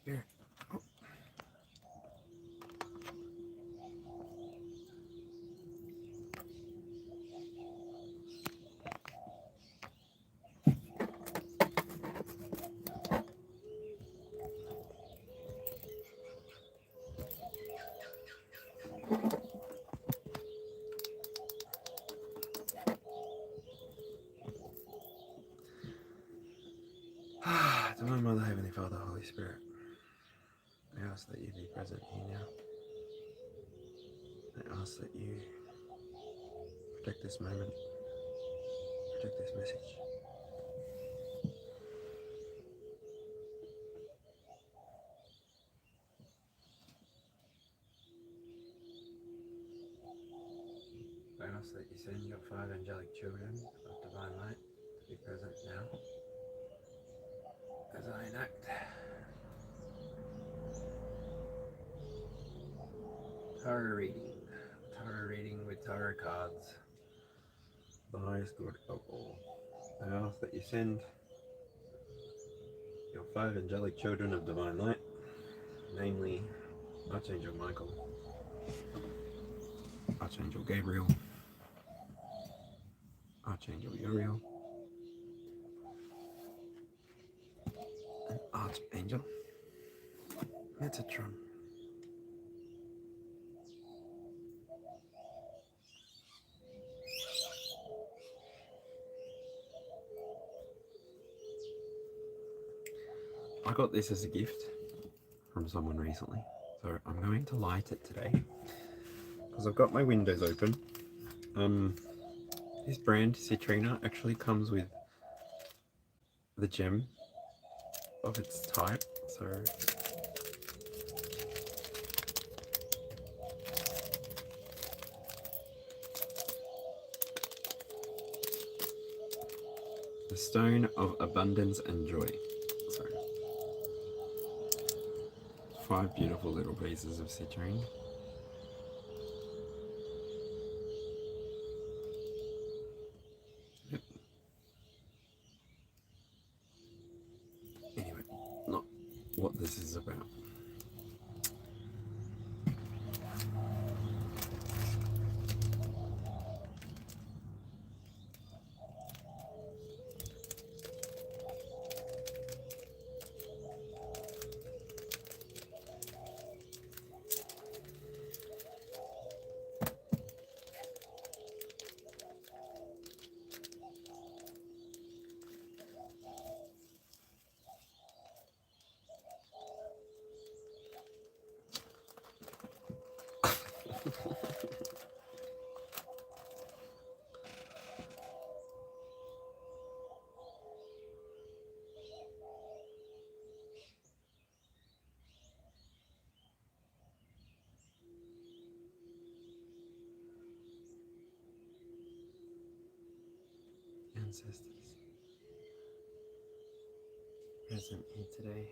Spirit. Oh. Divine Mother, Heavenly Father, Holy Spirit, I ask that you be present here now. I ask that you protect this moment, protect this message. I ask that you send your 5 angelic children of divine light to be present now as I enact tarot reading with tarot cards, the highest good of all. I ask that you send your 5 angelic children of divine light, namely Archangel Michael, Archangel Gabriel, Archangel Uriel, and Archangel Metatron. I got this as a gift from someone recently, so I'm going to light it today because I've got my windows open. This brand, Citrina, actually comes with the gem of its type, so the Stone of Abundance and Joy. So 5 beautiful little pieces of citrine. Yep. Anyway, not what this is about. Ancestors present here today.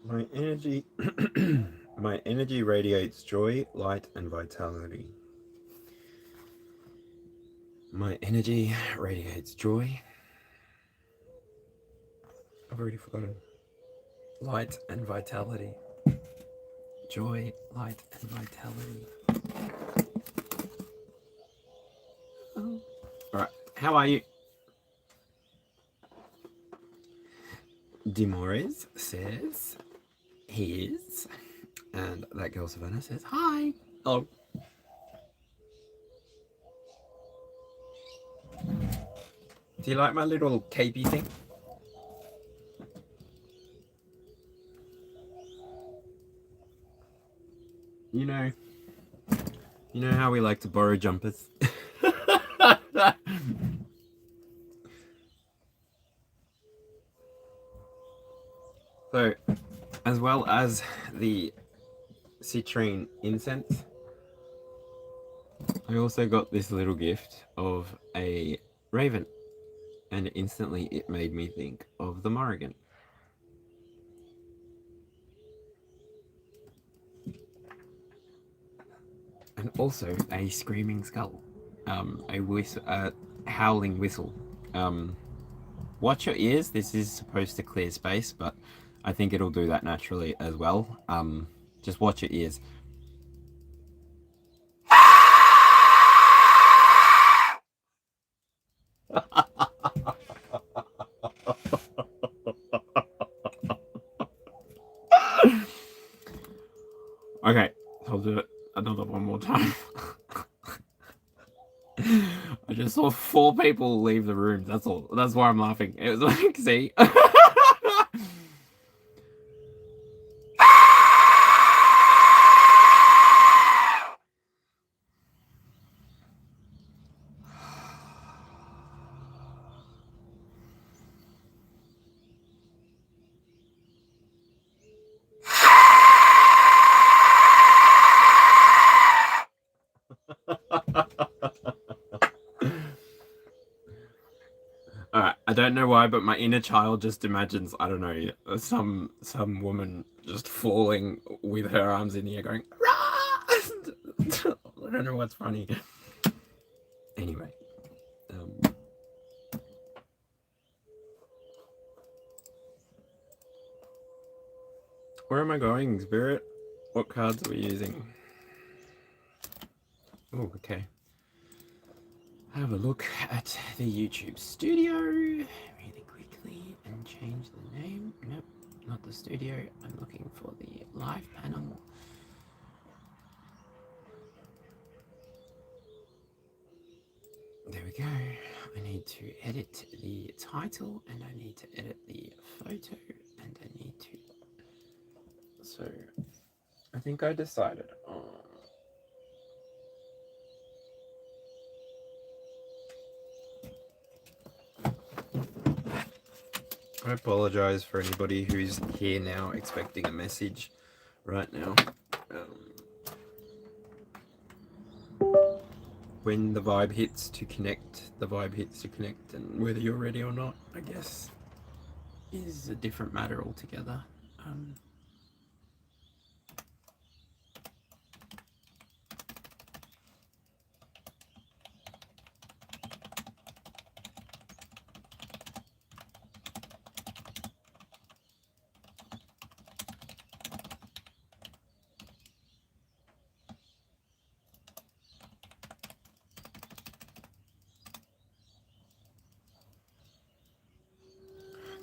My energy my energy radiates joy, light, and vitality. My energy radiates joy. I've already forgotten. Light and vitality. Joy, light, and vitality. Oh. Alright, how are you? Dimores says he is, and that girl Savannah says hi. Oh. Do you like my little capey thing? You know how we like to borrow jumpers? So, as well as the citrine incense, I also got this little gift of a raven, and instantly it made me think of the Morrigan. And also a screaming skull, a howling whistle. Watch your ears. This is supposed to clear space, but I think it'll do that naturally as well. Just watch your ears. Okay, I'll do it another one more time. I just saw 4 people leave the room. That's all. That's why I'm laughing. It was like, see? Alright, I don't know why, but my inner child just imagines, I don't know, some woman just falling with her arms in the air going, Rah! I don't know what's funny. Anyway. Where am I going, Spirit? What cards are we using? Oh, okay. Have a look at the YouTube studio really quickly and change the name. Nope, not the studio. I'm looking for the live panel. There we go. I need to edit the title and I need to edit the photo and I need to... So, I think I decided on... I apologize for anybody who's here now expecting a message right now. When the vibe hits to connect, the vibe hits to connect, and whether you're ready or not, I guess, is a different matter altogether.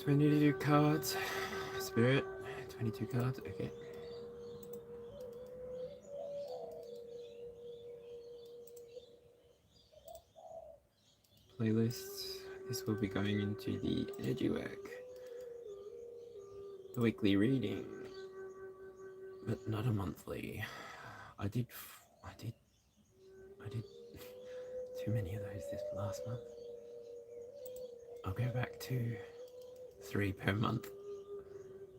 $22 cards, Spirit, 22 cards, okay. Playlists, this will be going into the energy work, the weekly reading, but not a monthly. I did too many of those this last month. I'll go back to 3 per month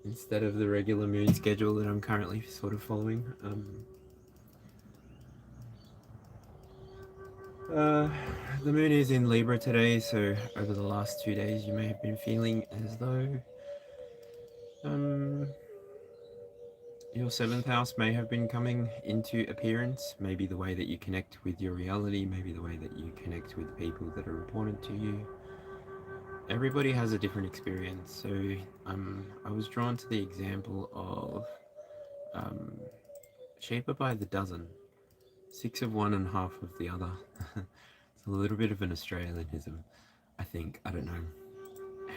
instead of the regular moon schedule that I'm currently sort of following. The moon is in Libra today, so over the last 2 days you may have been feeling as though your 7th house may have been coming into appearance. Maybe the way that you connect with your reality, maybe the way that you connect with people that are important to you. Everybody has a different experience, so I was drawn to the example of Shaper by the dozen. 6 of one and half of the other. It's a little bit of an Australianism, I think. I don't know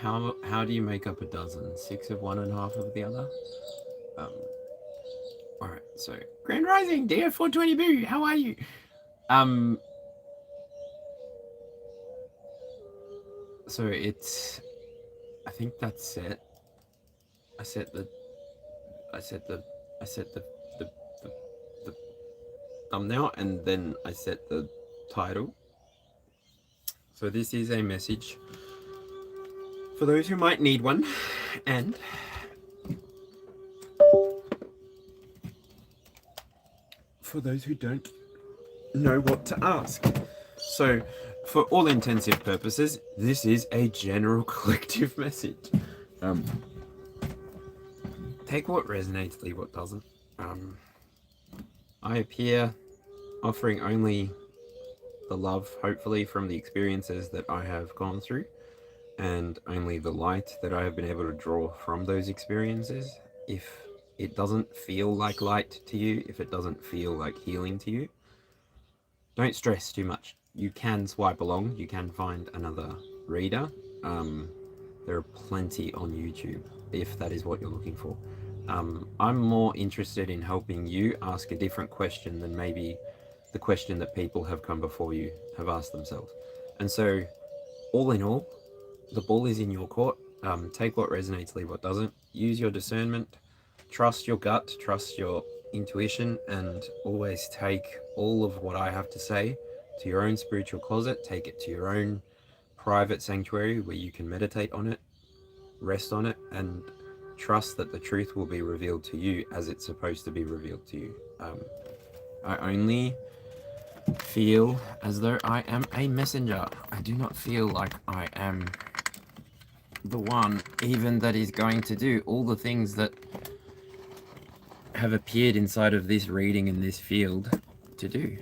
how do you make up a dozen? 6 of one and half of the other? Alright, so Grand Rising, dear 420 Boo, how are you? So it's, I think that's set. I set the the thumbnail, and then I set the title. So this is a message for those who might need one, and for those who don't know what to ask. So, for all intensive purposes, this is a general collective message. Take what resonates, leave what doesn't. I appear offering only the love, hopefully, from the experiences that I have gone through, and only the light that I have been able to draw from those experiences. If it doesn't feel like light to you, if it doesn't feel like healing to you, don't stress too much. You can swipe along, you can find another reader. There are plenty on YouTube if that is what you're looking for. I'm more interested in helping you ask a different question than maybe the question that people have come before you have asked themselves. And so, all in all, the ball is in your court. Take what resonates, leave what doesn't. Use your discernment. Trust your gut, trust your intuition, and always take all of what I have to say to your own spiritual closet. Take it to your own private sanctuary where you can meditate on it, rest on it, and trust that the truth will be revealed to you as it's supposed to be revealed to you. I only feel as though I am a messenger. I do not feel like I am the one even that is going to do all the things that have appeared inside of this reading in this field to do.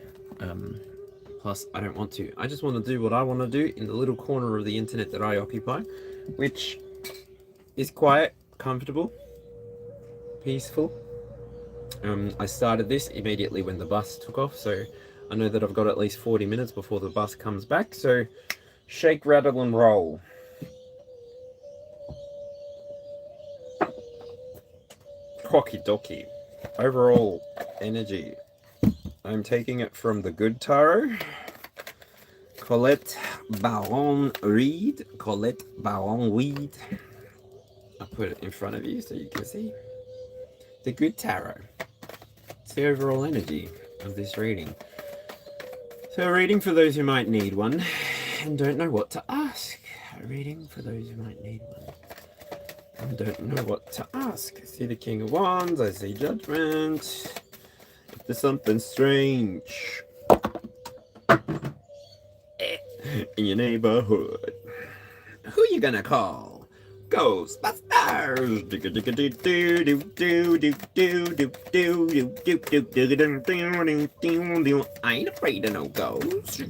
Plus, I don't want to. I just want to do what I want to do in the little corner of the internet that I occupy, which is quiet, comfortable, peaceful. I started this immediately when the bus took off, so I know that I've got at least 40 minutes before the bus comes back, so shake, rattle, and roll. Okie dokie. Overall energy. I'm taking it from the Good Tarot. Colette Baron Reed. I'll put it in front of you so you can see. The Good Tarot. It's the overall energy of this reading. So a reading for those who might need one and don't know what to ask. A reading for those who might need one and don't know what to ask. I see the King of Wands. I see Judgment. If there's something strange in your neighborhood, who you gonna call? Ghostbusters! I ain't afraid of no ghosts.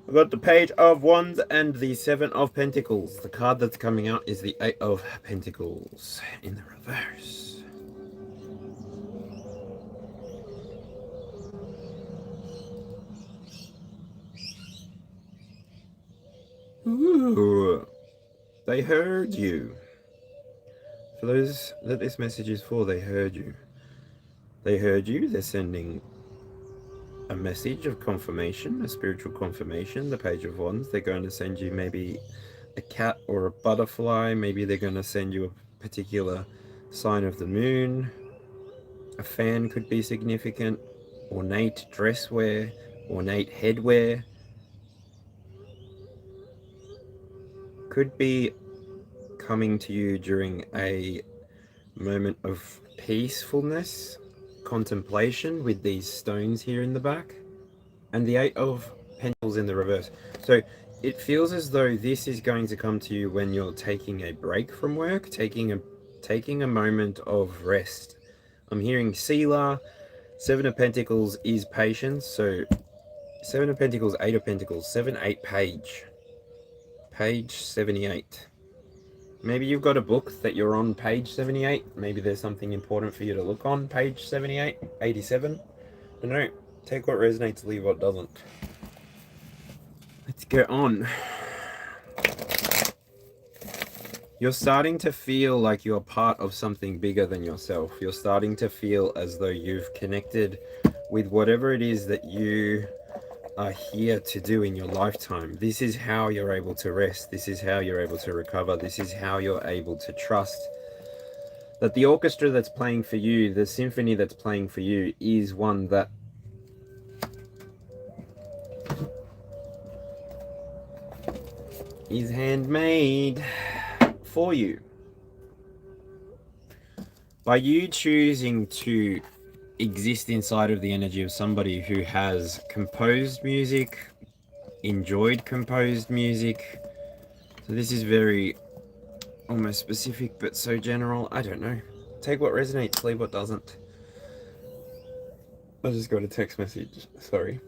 I've got the Page of Wands and the Seven of Pentacles. The card that's coming out is the Eight of Pentacles in the reverse. Ooh, they heard you. For those that this message is for, they heard you. They heard you. They're sending a message of confirmation, a spiritual confirmation. The Page of Wands. They're going to send you maybe a cat or a butterfly. Maybe they're going to send you a particular sign of the moon. A fan could be significant. Ornate dress wear, ornate headwear. Could be coming to you during a moment of peacefulness, contemplation with these stones here in the back, and the Eight of Pentacles in the reverse. So it feels as though this is going to come to you when you're taking a break from work, taking a moment of rest. I'm hearing Sela. Seven of Pentacles is patience. So Seven of Pentacles, Eight of Pentacles, 7, 8 page. Page 78. Maybe you've got a book that you're on page 78. Maybe there's something important for you to look on page 78, 87. I don't know. Take what resonates, leave what doesn't. Let's go on. You're starting to feel like you're part of something bigger than yourself. You're starting to feel as though you've connected with whatever it is that you are here to do in your lifetime. This is how you're able to rest. This is how you're able to recover. This is how you're able to trust that the orchestra that's playing for you, the symphony that's playing for you, is one that is handmade for you. By you choosing to exist inside of the energy of somebody who has composed music, enjoyed composed music. So this is very almost specific, but so general. I don't know. Take what resonates, leave what doesn't. I just got a text message. Sorry.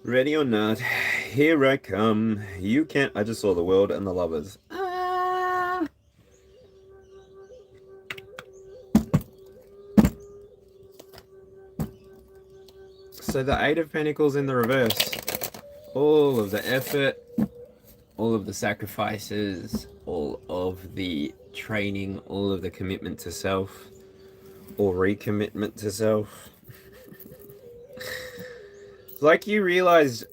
Ready or not, here I come. You can't. I just saw the world and the lovers. So the Eight of Pentacles in the reverse. All of the effort, all of the sacrifices, all of the training, all of the commitment to self, or recommitment to self. It's like you realized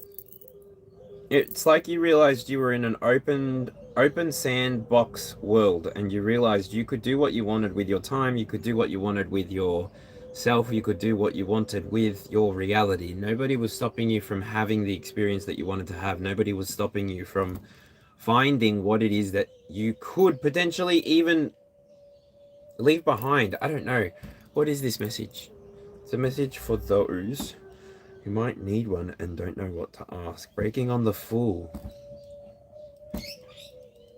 you were in an open sandbox world, and you realized you could do what you wanted with your time, you could do what you wanted with yourself, you could do what you wanted with your reality. Nobody was stopping you from having the experience that you wanted to have. Nobody was stopping you from finding what it is that you could potentially even leave behind. I don't know. What is this message? It's a message for those who might need one and don't know what to ask. Breaking on the Fool.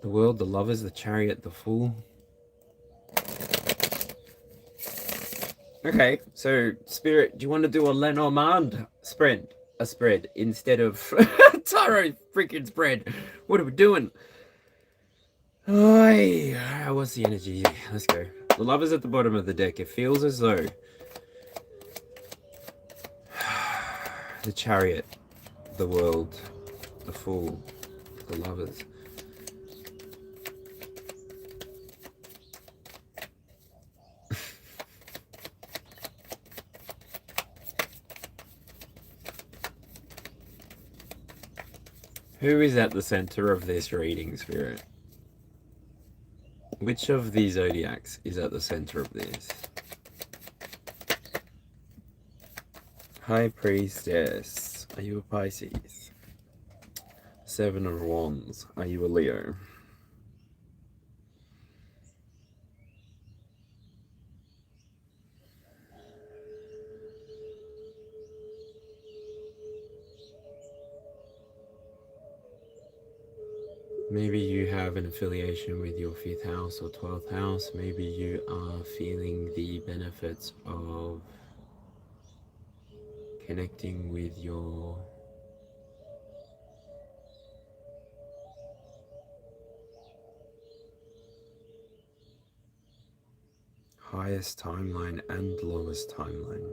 The World, the Lovers, the Chariot, the Fool. Okay, so Spirit, do you want to do a Lenormand spread? A spread instead of tarot freaking spread. What are we doing? Oy, what's the energy? Let's go. The Lovers at the bottom of the deck. It feels as though the Chariot, the World, the Fool, the Lovers. Who is at the center of this reading, Spirit? Which of these zodiacs is at the center of this? High Priestess, are you a Pisces? Seven of Wands, are you a Leo? Maybe you have an affiliation with your 5th house or 12th house. Maybe you are feeling the benefits of connecting with your highest timeline and lowest timeline.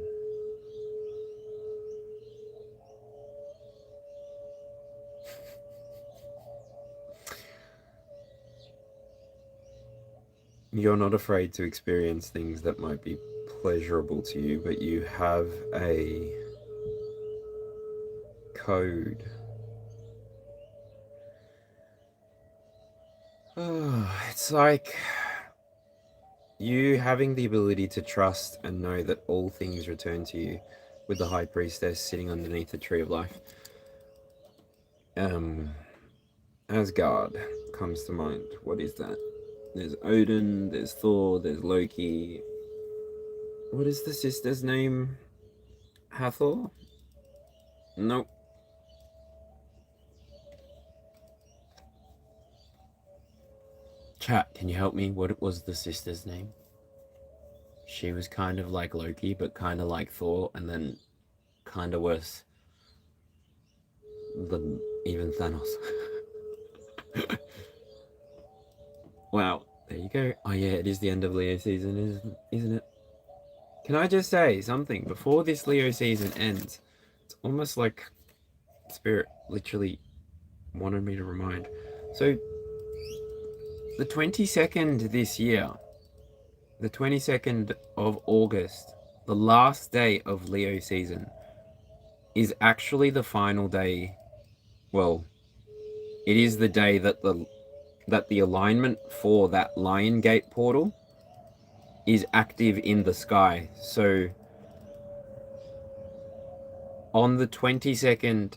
You're not afraid to experience things that might be pleasurable to you, but you have a code. Oh, it's like you having the ability to trust and know that all things return to you, with the High Priestess sitting underneath the Tree of Life. Asgard comes to mind. What is that? There's Odin, there's Thor, there's Loki. What is the sister's name? Hathor? Nope. Chat, can you help me? What was the sister's name? She was kind of like Loki, but kind of like Thor, and then kind of worse than even Thanos. Wow, there you go. Oh yeah, it is the end of Leo season, isn't it? Can I just say something? Before this Leo season ends, it's almost like Spirit literally wanted me to remind. So, the 22nd this year, the 22nd of August, the last day of Leo season, is actually the final day. Well, it is the day that the alignment for that Lion Gate portal is active in the sky. So on the 22nd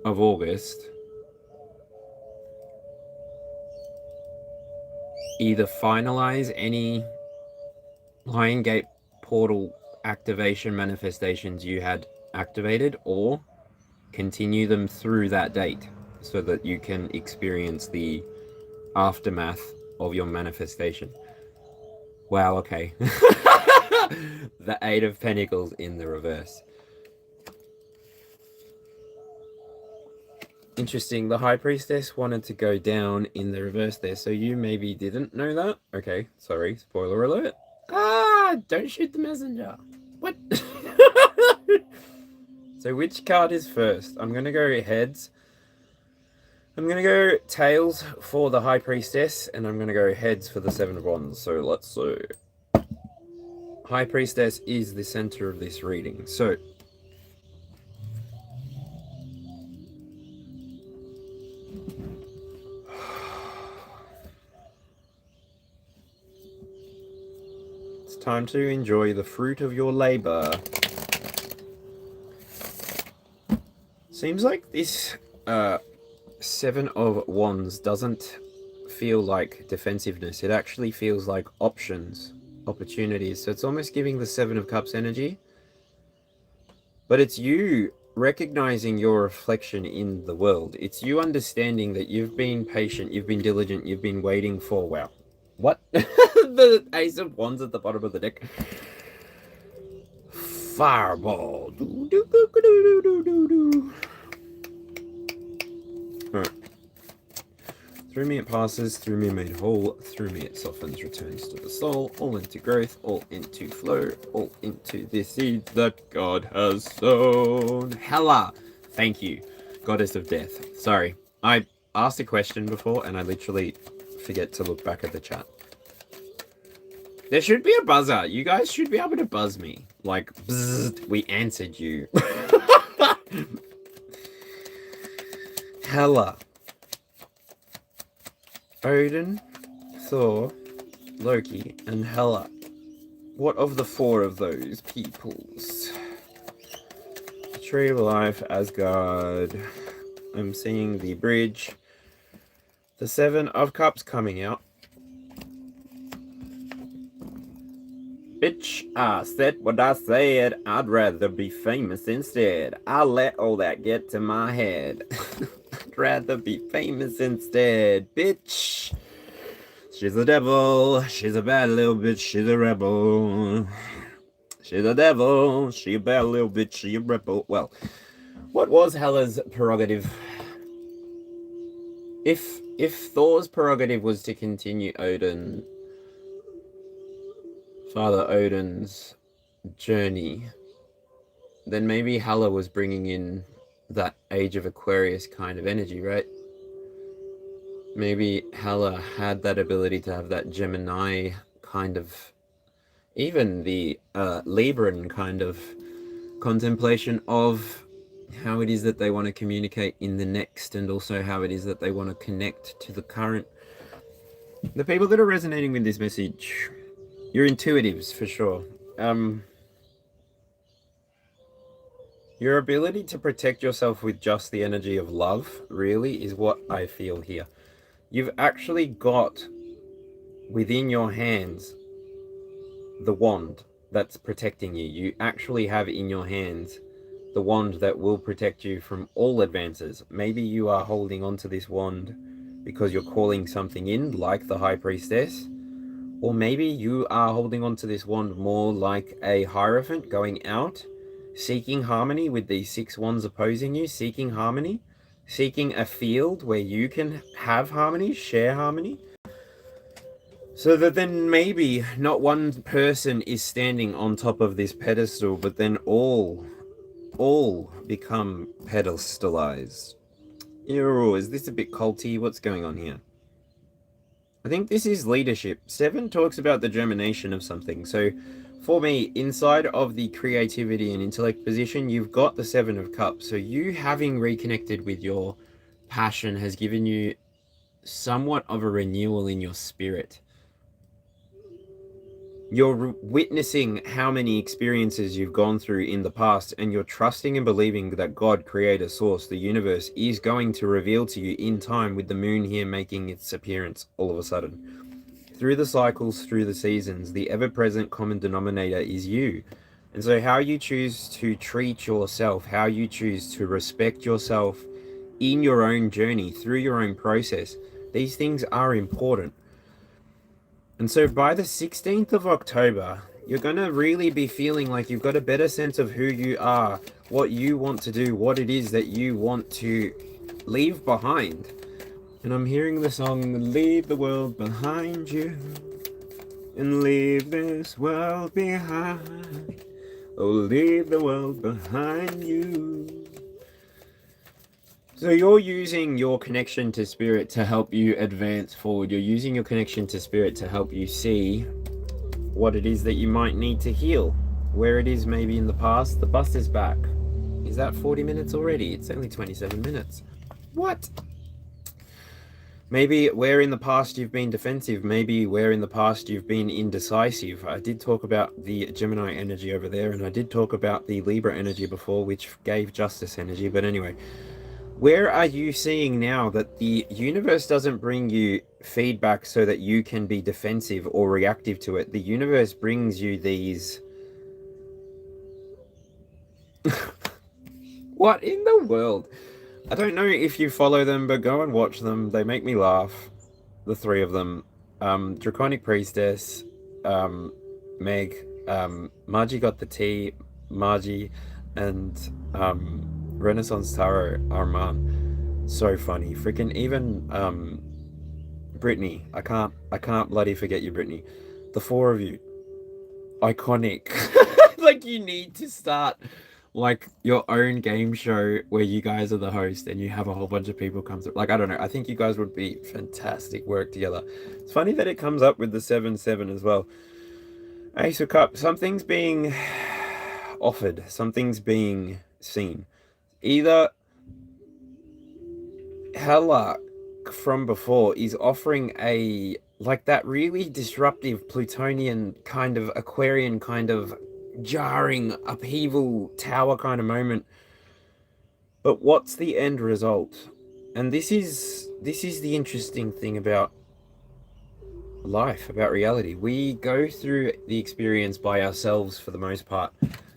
of August, either finalize any Lion Gate portal activation manifestations you had activated, or continue them through that date so that you can experience the aftermath of your manifestation. Wow, okay. The Eight of Pentacles in the reverse. Interesting. The High Priestess wanted to go down in the reverse there, so you maybe didn't know that? Okay, sorry. Spoiler alert. Ah, don't shoot the messenger. What? So which card is first? I'm going to go heads. I'm going to go tails for the High Priestess, and I'm going to go heads for the Seven of Wands. So let's see. High Priestess is the center of this reading. So it's time to enjoy the fruit of your labor. Seems like this Seven of Wands doesn't feel like defensiveness. It actually feels like options, opportunities. So it's almost giving the Seven of Cups energy. But it's you recognizing your reflection in the world. It's you understanding that you've been patient, you've been diligent, you've been waiting for, wow. What? The Ace of Wands at the bottom of the deck. Fireball. Alright. Through me it passes, through me made whole, through me it softens, returns to the soul, all into growth, all into flow, all into the seeds that God has sown. Hella! Thank you, Goddess of Death. Sorry, I asked a question before and I literally forget to look back at the chat. There should be a buzzer. You guys should be able to buzz me. Like, bzzzt, we answered you. Hella. Odin, Thor, Loki, and Hela. What of the four of those peoples? Tree of Life, Asgard. I'm seeing the bridge. The Seven of Cups coming out. Bitch, I said what I said. I'd rather be famous instead. I'll let all that get to my head. I'd rather be famous instead. Bitch. She's a devil. She's a bad little bitch. She's a rebel. She's a devil. She a bad little bitch. She a rebel. Well, what was Hela's prerogative? If Thor's prerogative was to continue Father Odin's journey, then maybe Hela was bringing in that Age of Aquarius kind of energy, right? Maybe Hela had that ability to have that Gemini kind of, even the Libran kind of contemplation of how it is that they want to communicate in the next, and also how it is that they want to connect to the current. The people that are resonating with this message, you're intuitives for sure. Your ability to protect yourself with just the energy of love really is what I feel here. You've actually got within your hands the wand that's protecting you. You actually have in your hands the wand that will protect you from all advances. Maybe you are holding onto this wand because you're calling something in, like the High Priestess, or maybe you are holding onto this wand more like a Hierophant going out, seeking harmony with these 6 wands opposing you, seeking harmony, seeking a field where you can have harmony, share harmony. So that then maybe not one person is standing on top of this pedestal, but then all become pedestalized. Ew, is this a bit culty? What's going on here? I think this is leadership. 7 talks about the germination of something. So for me, inside of the creativity and intellect position, you've got the 7 of Cups. So you having reconnected with your passion has given you somewhat of a renewal in your spirit. You're witnessing how many experiences you've gone through in the past, and you're trusting and believing that God, Creator, Source, the universe, is going to reveal to you in time, with the moon here making its appearance all of a sudden. Through the cycles, through the seasons, the ever-present common denominator is you. And so how you choose to treat yourself, how you choose to respect yourself in your own journey, through your own process, these things are important. And so by the 16th of October, you're going to really be feeling like you've got a better sense of who you are, what you want to do, what it is that you want to leave behind. And I'm hearing the song, leave the world behind you, and leave this world behind. Oh, leave the world behind you. So you're using your connection to spirit to help you advance forward. You're using your connection to spirit to help you see what it is that you might need to heal. Where it is maybe in the past. The bus is back. Is that 40 minutes already? It's only 27 minutes. What? Maybe where in the past you've been defensive. Maybe where in the past you've been indecisive. I did talk about the Gemini energy over there, and I did talk about the Libra energy before, which gave justice energy. But anyway, where are you seeing now that the universe doesn't bring you feedback so that you can be defensive or reactive to it? The universe brings you these... What in the world? I don't know if you follow them, but go and watch them. They make me laugh. The 3 of them. Draconic Priestess, Meg, Margie got the tea, Margie, and Renaissance Tarot, Armand. So funny. Freaking even Brittany. I can't bloody forget you, Brittany. The 4 of you. Iconic. Like, you need to start like your own game show where you guys are the host and you have a whole bunch of people come through. Like, I don't know. I think you guys would be fantastic work together. It's funny that it comes up with the 7-7 as well. Ace of Cups. Something's being offered. Something's being seen. Either Hela from before is offering a, like, that really disruptive Plutonian kind of Aquarian kind of jarring upheaval tower kind of moment, but what's the end result? And this is the interesting thing about life, about reality. We go through the experience by ourselves for the most part,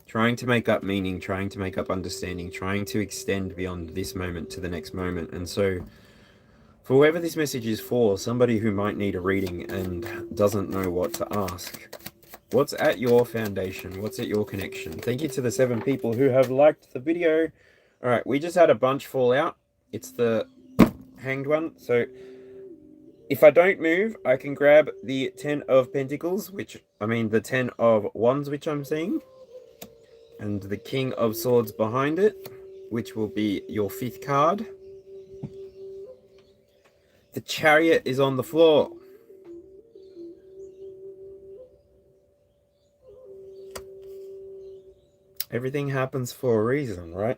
trying to make up meaning, trying to make up understanding, trying to extend beyond this moment to the next moment. And so for whoever this message is for, somebody who might need a reading and doesn't know what to ask, what's at your foundation? What's at your connection? Thank you to the 7 people who have liked the video. All right, we just had a bunch fall out. It's the hanged one. So if I don't move, I can grab the 10 of Pentacles, the 10 of Wands, which I'm seeing, and the King of Swords behind it, which will be your 5th card. The Chariot is on the floor. Everything happens for a reason, right?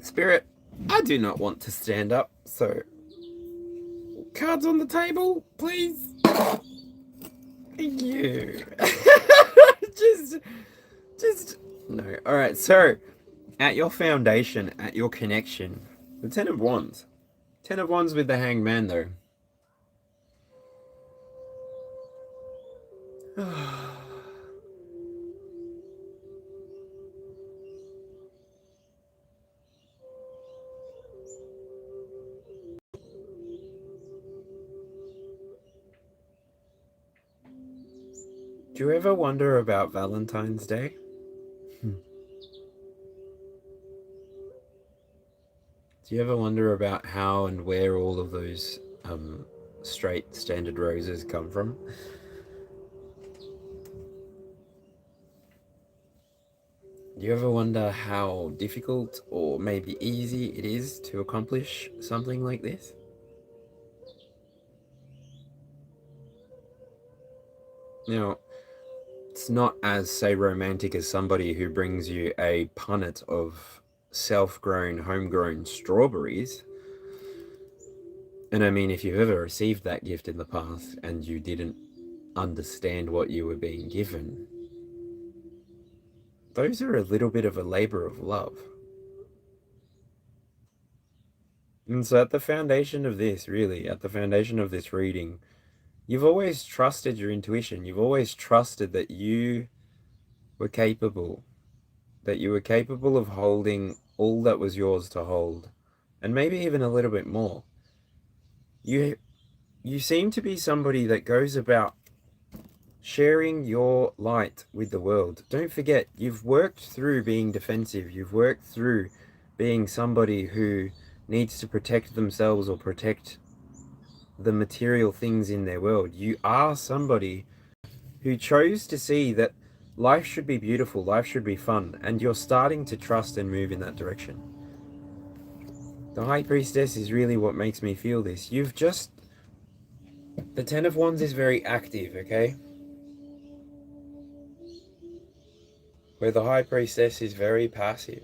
Spirit, I do not want to stand up, so cards on the table, please. Thank you. just no. All right, so at your foundation, at your connection, the 10 of Wands. 10 of Wands with the Hanged Man, though. Do you ever wonder about Valentine's Day? Do you ever wonder about how and where all of those straight standard roses come from? Do you ever wonder how difficult or maybe easy it is to accomplish something like this? Now, it's not as, say, romantic as somebody who brings you a punnet of self-grown, homegrown strawberries. And I mean, if you've ever received that gift in the past and you didn't understand what you were being given, those are a little bit of a labor of love. And so at the foundation of this, really, at the foundation of this reading, you've always trusted your intuition. You've always trusted that you were capable, of holding all that was yours to hold, and maybe even a little bit more. You seem to be somebody that goes about sharing your light with the world. Don't forget, you've worked through being defensive. You've worked through being somebody who needs to protect themselves or protect the material things in their world. You are somebody who chose to see that life should be beautiful, life should be fun, and you're starting to trust and move in that direction. The High Priestess is really what makes me feel this. The Ten of Wands is very active, okay? Where the High Priestess is very passive.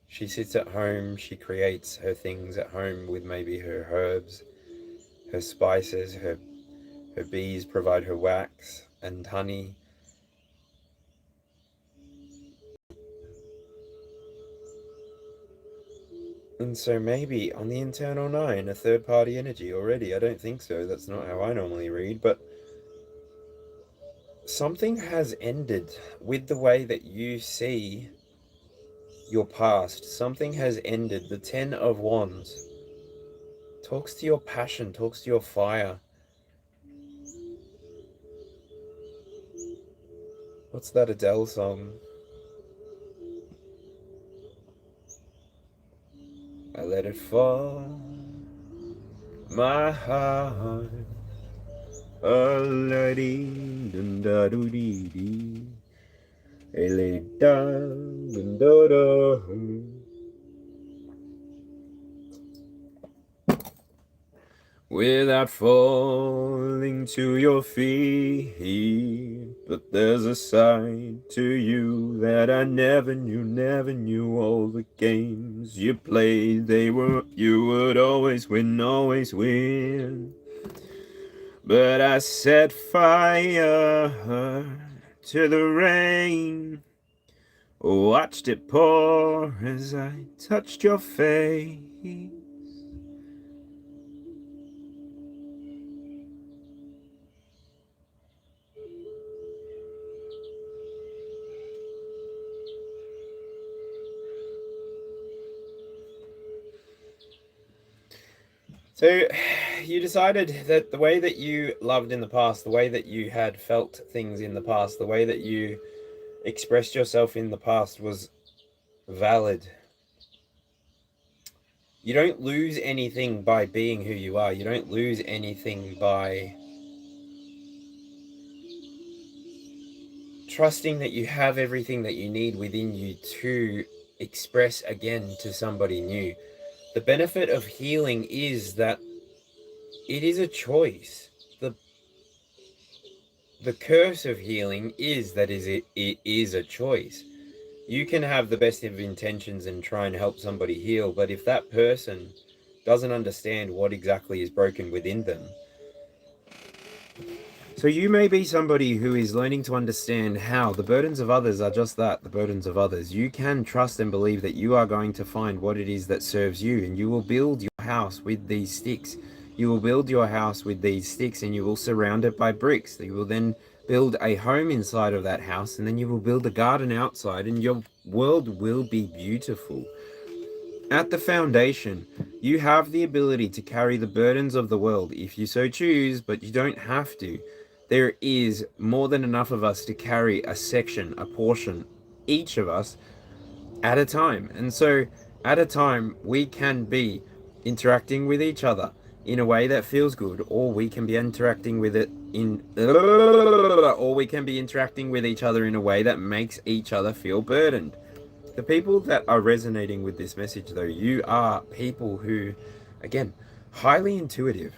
She sits at home, she creates her things at home with maybe her herbs, her spices, her bees provide her wax and honey. And so maybe on the internal nine, a third party energy already. I don't think so. That's not how I normally read, but something has ended with the way that you see your past. Something has ended. The Ten of Wands talks to your passion, talks to your fire. What's that Adele song? I let it fall, my heart. A-la-dee, dun-da-doo-dee-dee. I lay it down, dun-da-da. Without falling to your feet, but there's a side to you that I never knew. All the games you played, you would always win. But I set fire to the rain, watched it pour as I touched your face. So you decided that the way that you loved in the past, the way that you had felt things in the past, the way that you expressed yourself in the past was valid. You don't lose anything by being who you are. You don't lose anything by trusting that you have everything that you need within you to express again to somebody new. The benefit of healing is that it is a choice. The curse of healing is that it is a choice. You can have the best of intentions and try and help somebody heal, but if that person doesn't understand what exactly is broken within them. So you may be somebody who is learning to understand how the burdens of others are just that, the burdens of others. You can trust and believe that you are going to find what it is that serves you, and you will build your house with these sticks. You will build your house with these sticks and you will surround it by bricks. You will then build a home inside of that house, and then you will build a garden outside, and your world will be beautiful. At the foundation, you have the ability to carry the burdens of the world if you so choose, but you don't have to. There is more than enough of us to carry a section, a portion, each of us, at a time. And so, at a time, we can be interacting with each other in a way that feels good, or we can be interacting with it or we can be interacting with each other in a way that makes each other feel burdened. The people that are resonating with this message, though, you are people who, again, highly intuitive.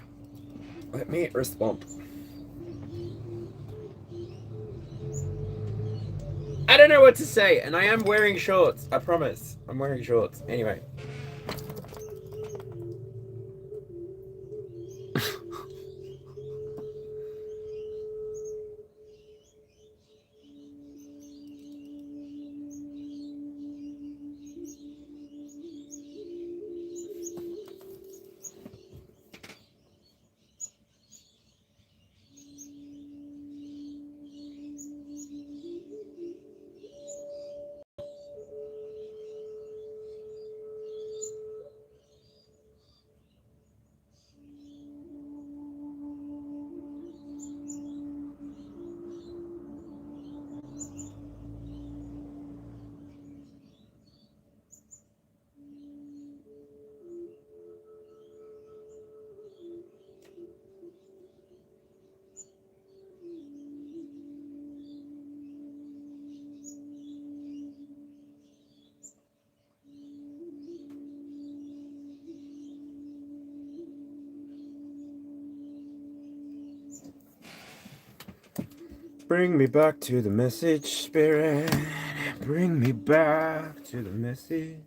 Let me respond. I don't know what to say, and I am wearing shorts. I promise. I'm wearing shorts. Anyway. Bring me back to the message, Spirit. Bring me back to the message.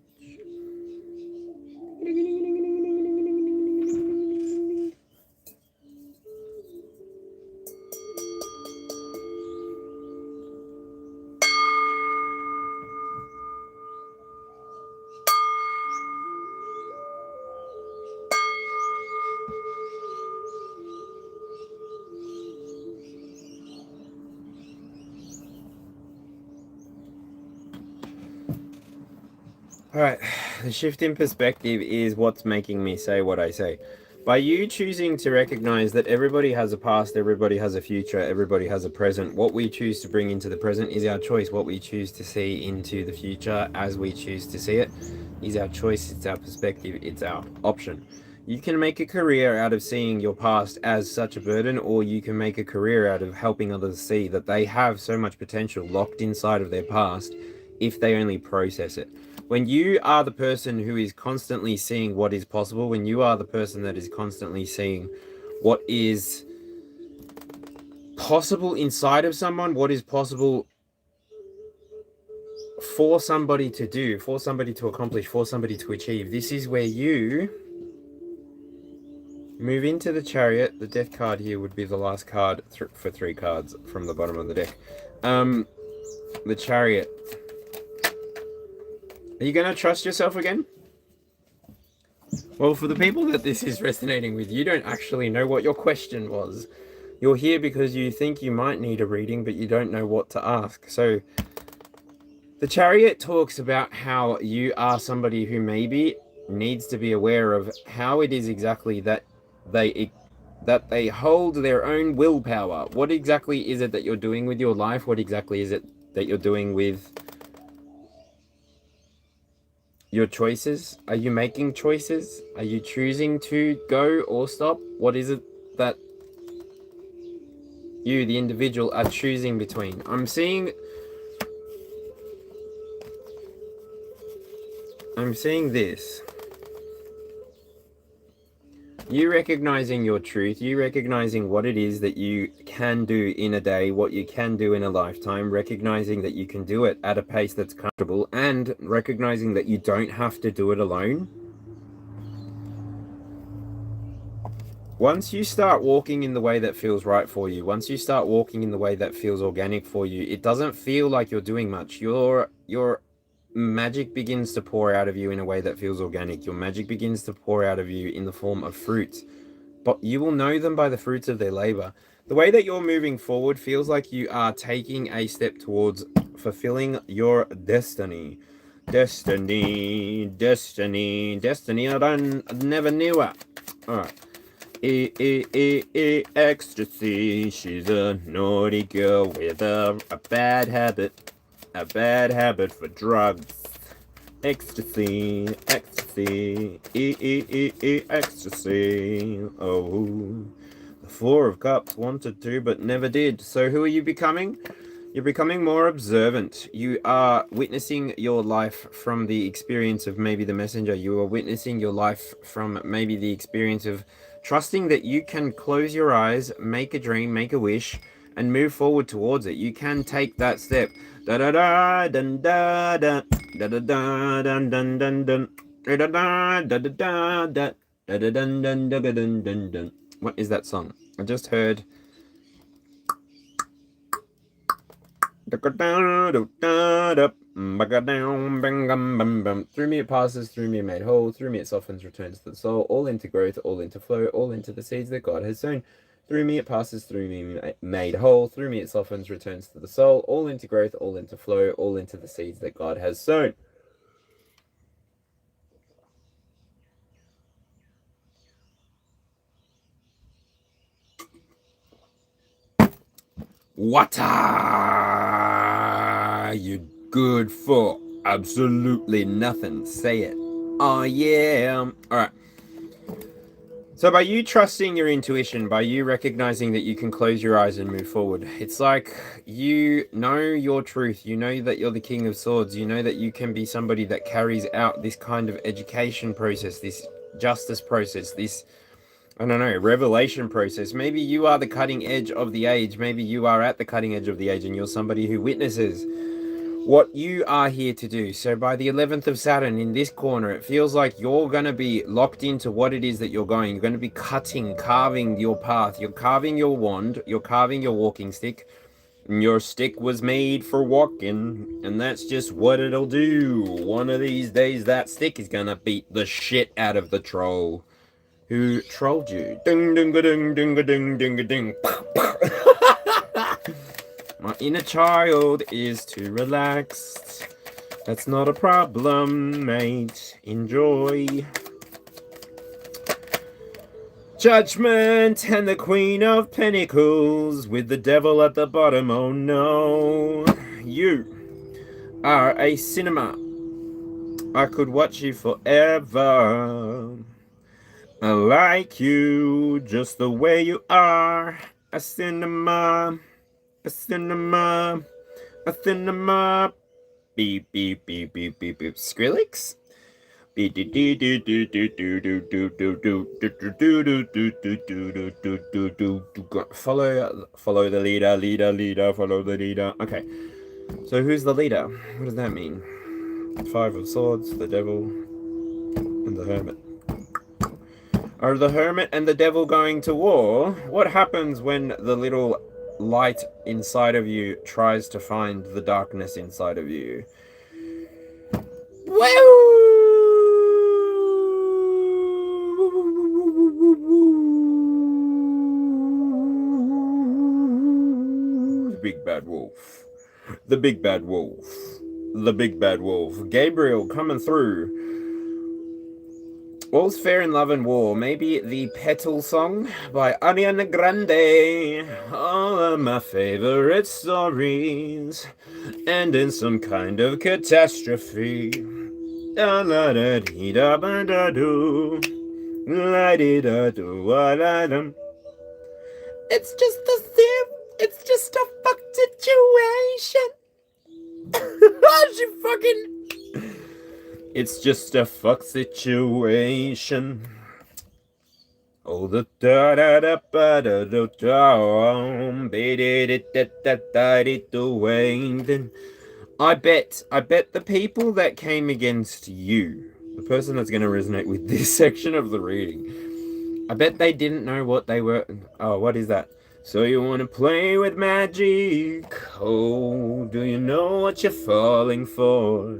Alright, the shift in perspective is what's making me say what I say. By you choosing to recognize that everybody has a past, everybody has a future, everybody has a present, what we choose to bring into the present is our choice. What we choose to see into the future as we choose to see it is our choice, it's our perspective, it's our option. You can make a career out of seeing your past as such a burden, or you can make a career out of helping others see that they have so much potential locked inside of their past if they only process it. When you are the person who is constantly seeing what is possible, when you are the person that is constantly seeing what is possible inside of someone, what is possible for somebody to do, for somebody to accomplish, for somebody to achieve, this is where you move into the Chariot. The Death card here would be the last card for 3 cards from the bottom of the deck. The Chariot. Are you going to trust yourself again? Well, for the people that this is resonating with, you don't actually know what your question was. You're here because you think you might need a reading, but you don't know what to ask. So, the Chariot talks about how you are somebody who maybe needs to be aware of how it is exactly that they hold their own willpower. What exactly is it that you're doing with your life? What exactly is it that you're doing with your choices? Are you making choices? Are you choosing to go or stop? What is it that you, the individual, are choosing between? I'm seeing this. You recognizing your truth, you recognizing what it is that you can do in a day, what you can do in a lifetime, recognizing that you can do it at a pace that's comfortable, and recognizing that you don't have to do it alone. Once you start walking in the way that feels right for you, once you start walking in the way that feels organic for you, it doesn't feel like you're doing much. Your magic begins to pour out of you in a way that feels organic. Your magic begins to pour out of you in the form of fruit, but you will know them by the fruits of their labor. The way that you're moving forward feels like you are taking a step towards fulfilling your destiny. Destiny, destiny, destiny. I never knew it. Alright. Ecstasy. She's a naughty girl with a bad habit. A bad habit for drugs. Ecstasy, ecstasy, ecstasy. Oh, the Four of Cups wanted to, but never did. So who are you becoming? You're becoming more observant. You are witnessing your life from the experience of maybe the messenger. You are witnessing your life from maybe the experience of trusting that you can close your eyes, make a dream, make a wish, and move forward towards it. You can take that step. Da da da dun da da da da da dun dun dun dun da da da da da da da da dun dun dun dun dun dun. What is that song? I just heard. Through me it passes, through me it made whole, through me it softens, returns to the soul, all into growth, all into flow, all into the seeds that God has sown. Through me it passes, through me made whole, through me it softens, returns to the soul, all into growth, all into flow, all into the seeds that God has sown. What are you good for? Absolutely nothing. Say it. Oh, yeah. All right. So by you trusting your intuition, by you recognizing that you can close your eyes and move forward, it's like you know your truth. You know that you're the King of Swords. You know that you can be somebody that carries out this kind of education process, this justice process, this, I don't know, revelation process. Maybe you are the cutting edge of the age. Maybe you are at the cutting edge of the age and you're somebody who witnesses what you are here to do. So by the 11th of Saturn in this corner, it feels like you're going to be locked into what it is that you're going. You're going to be carving your path. You're carving your wand. You're carving your walking stick. And your stick was made for walking. And that's just what it'll do. One of these days, that stick is going to beat the shit out of the troll who trolled you. Ding, ding, ding, ding, ding, ding, ding. My inner child is too relaxed. That's not a problem, mate. Enjoy. Judgment and the Queen of Pentacles with the devil at the bottom. Oh no. You are a cinema. I could watch you forever. I like you just the way you are. A cinema. A cinema, a cinema, beep, beep, beep, beep, beep, beep, Skrillex? Follow the leader, follow the leader. Okay, so who's the leader? What does that mean? Five of Swords, the devil, and the hermit. Are the hermit and the devil going to war? What happens when the little light inside of you tries to find the darkness inside of you? The big bad wolf. The big bad wolf. The big bad wolf. Gabriel coming through. All's Fair in Love and War, maybe the Petal Song by Ariana Grande. All of my favorite stories end in some kind of catastrophe. Da la da dee da ba da do. La dee da do wa da dum. It's just a fucked situation. She fucking. It's just a fuck situation. Oh, the da da da ba da da da be did it da da da it the I bet the people that came against you, the person that's going to resonate with this section of the reading, I bet they didn't know what they were. Oh, what is that? So you want to play with magic? Oh, do you know what you're falling for?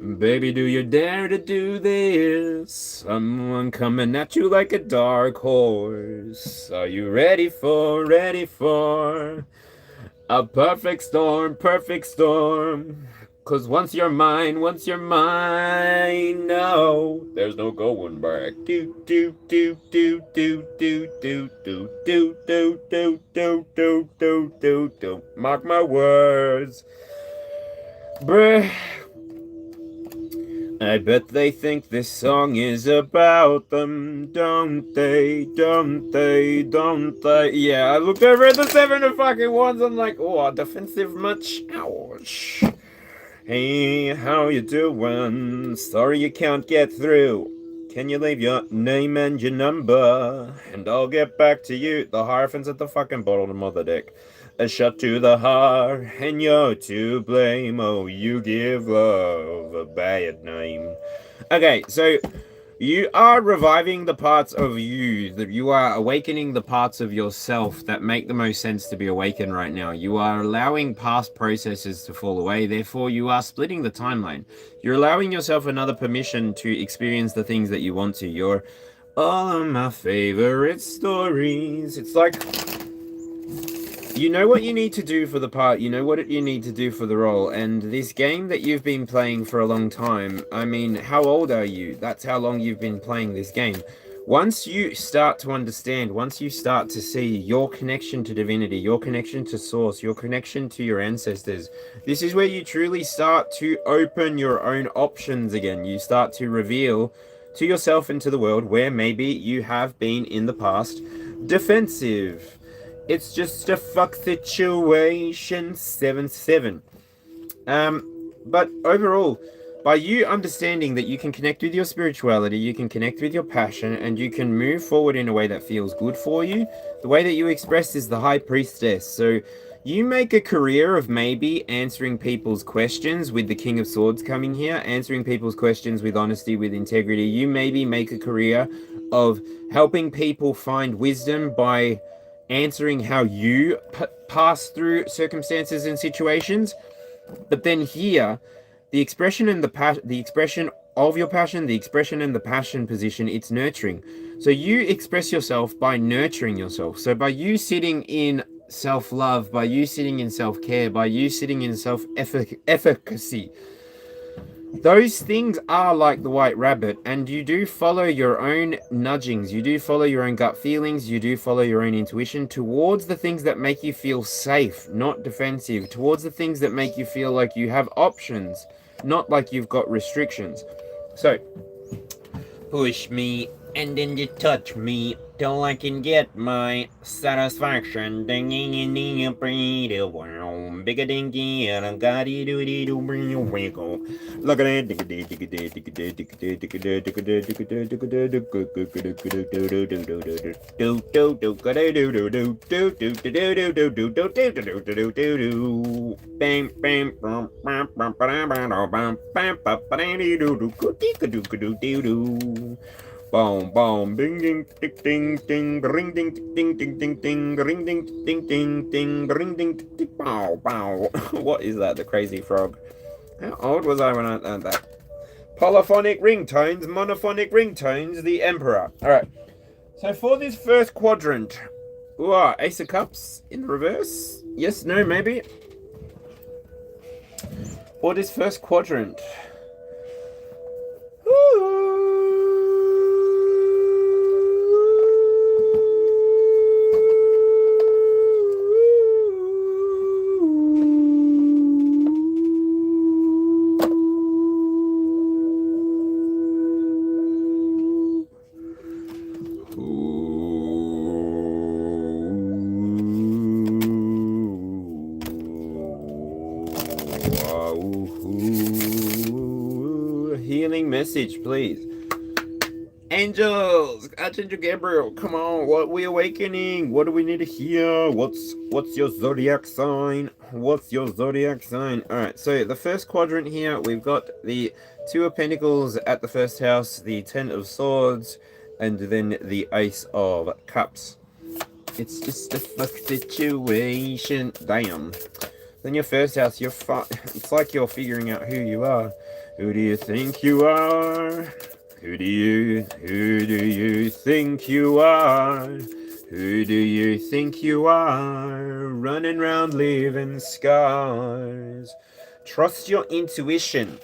Baby, do you dare to do this? Someone coming at you like a dark horse. Are you ready for a perfect storm, perfect storm? 'Cause once you're mine, no, there's no going back. Do do do do do do do do do do do do do do do do. Mark my words, bruh. I bet they think this song is about them, don't they? Don't they? Don't they? Yeah, I looked over at the 7 of fucking wands. I'm like, oh, defensive much? Ouch. Hey, how you doing? Sorry you can't get through. Can you leave your name and your number? And I'll get back to you. The Hierophant's at the fucking bottom of the deck. A shot to the heart, and you're to blame. Oh, you give love a bad name. Okay, so you are reviving the parts of you. You are awakening the parts of yourself that make the most sense to be awakened right now. You are allowing past processes to fall away. Therefore, you are splitting the timeline. You're allowing yourself another permission to experience the things that you want to. You're all of my favorite stories. It's like, you know what you need to do for the part, you know what you need to do for the role, and this game that you've been playing for a long time, I mean, how old are you? That's how long you've been playing this game. Once you start to understand, once you start to see your connection to divinity, your connection to source, your connection to your ancestors, this is where you truly start to open your own options again. You start to reveal to yourself and to the world where maybe you have been in the past defensive. It's just a fuck situation, 7-7. But overall, by you understanding that you can connect with your spirituality, you can connect with your passion, and you can move forward in a way that feels good for you, the way that you express is the High Priestess. So you make a career of maybe answering people's questions with the King of Swords coming here, answering people's questions with honesty, with integrity. You maybe make a career of helping people find wisdom by answering how you pass through circumstances and situations. But then here, the expression and the expression of your passion, the expression and the passion position, it's nurturing. So you express yourself by nurturing yourself. So by you sitting in self-love, by you sitting in self-care, by you sitting in self-efficacy, those things are like the white rabbit, and you do follow your own nudgings, you do follow your own gut feelings, you do follow your own intuition towards the things that make you feel safe, not defensive, towards the things that make you feel like you have options, not like you've got restrictions. So, push me and then you touch me till I can get my satisfaction. Dinging in the pretty world, big a dinky and a gotti doody do bring you wiggle. Look at it, boom, boom, ding, ding, ding, ding, ding, ring, ding, ding, ding, ding, ding, ring, ding, ding, ding, ding, ring, ding, ding, bow, bow. What is that? The crazy frog. How old was I when I learned that? Polyphonic ringtones, monophonic ringtones, the Emperor. All right. So for this first quadrant, ooh, Ace of Cups in reverse. Yes, no, maybe. For this first quadrant. Healing message, please. Angels, Archangel Gabriel, come on, what are we awakening? What do we need to hear? What's your zodiac sign? What's your zodiac sign? Alright, so the first quadrant here, we've got the Two of Pentacles at the first house, the Ten of Swords, and then the Ace of Cups. It's just a fuck situation. Damn. Then your first house, it's like you're figuring out who you are. Who do you think you are? Who do you think you are? Who do you think you are? Running round leaving scars. Trust your intuition.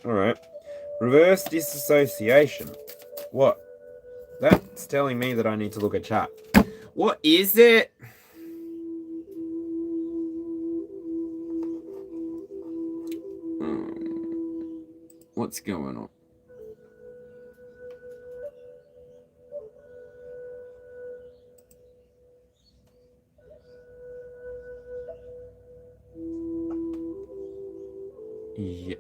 Alright. Reverse disassociation. What? That's telling me that I need to look at chat. What is it? What's going on? Yeah.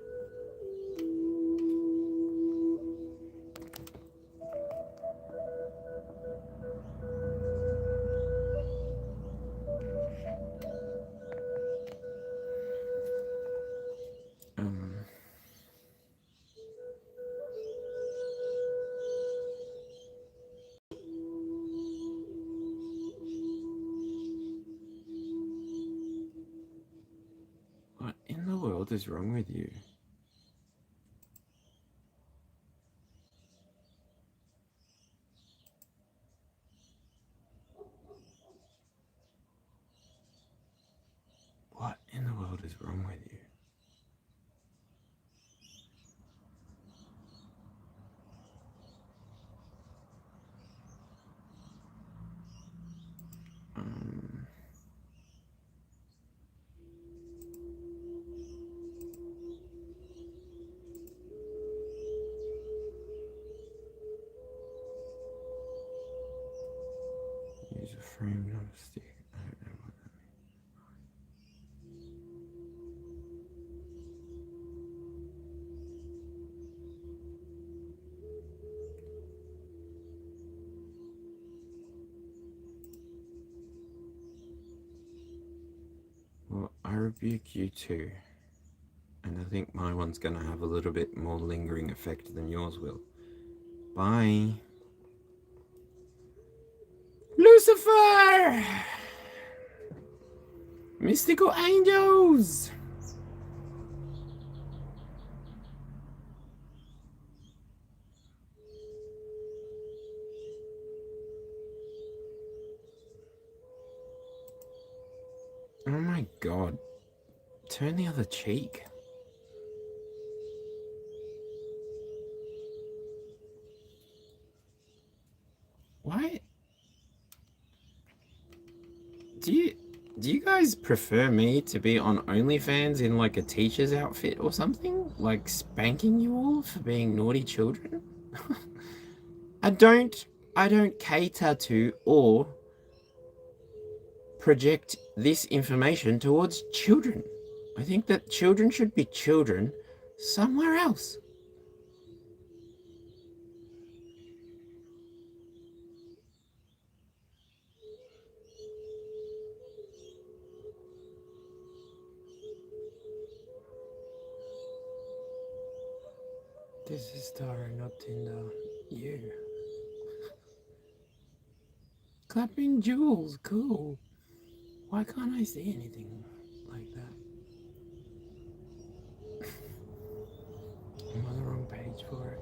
What in the world is wrong with you? What in the world is wrong with you? Use a frame, not a stick. I don't know what that means. Well, I rebuke you too. And I think my one's gonna have a little bit more lingering effect than yours will. Bye. Lucifer! Mystical angels! Oh my god. Turn the other cheek. Why? Do you guys prefer me to be on OnlyFans in like a teacher's outfit or something? Like spanking you all for being naughty children? I don't cater to or project this information towards children. I think that children should be children somewhere else. This is Tara, not Tinder. You. Clapping jewels, cool. Why can't I see anything like that? I'm on the wrong page for it.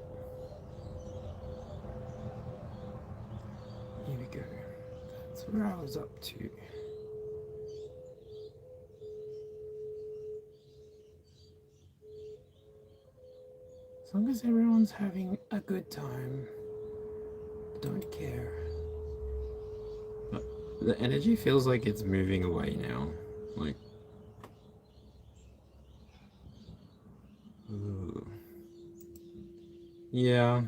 Here we go. That's where I was up to. As long as everyone's having a good time, don't care. But the energy feels like it's moving away now. Like, ooh. Yeah,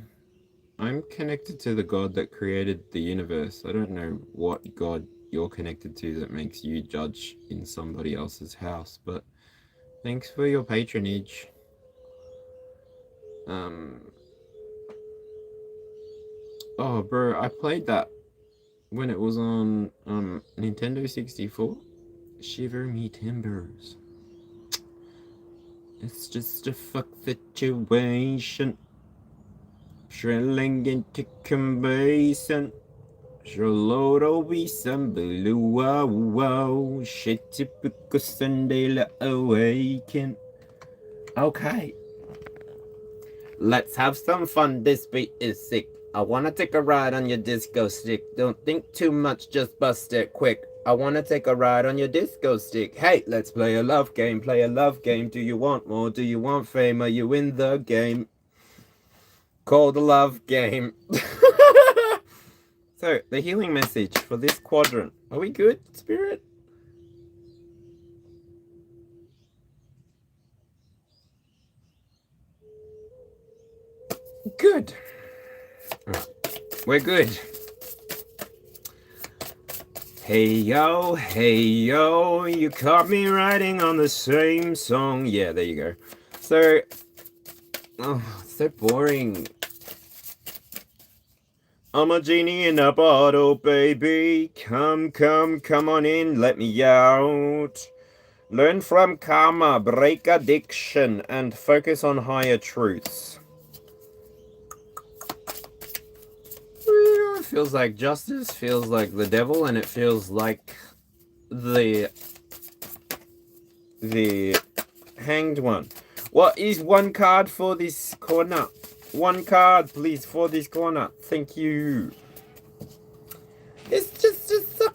I'm connected to the God that created the universe. I don't know what God you're connected to that makes you judge in somebody else's house, but thanks for your patronage. Oh, bro, I played that when it was on Nintendo 64. Shiver me timbers. It's just a fuck situation. Shrilling into complacent. Shaloro be some blue wow. Shit typical Sunday la awaken. Okay. Let's have some fun, this beat is sick. I wanna take a ride on your disco stick. Don't think too much, just bust it quick. I wanna take a ride on your disco stick. Hey, let's play a love game, play a love game. Do you want more? Do you want fame? Are you in the game? Called the love game. So, the healing message for this quadrant. Are we good, Spirit? Good. We're good. Hey yo, you caught me writing on the same song. Yeah, there you go. So, so boring. I'm a genie in a bottle, baby. Come on in, let me out. Learn from karma, break addiction, and focus on higher truths. It feels like justice, feels like the devil, and it feels like the hanged one. What is one card for this corner? One card, please, for this corner. Thank you. It's just a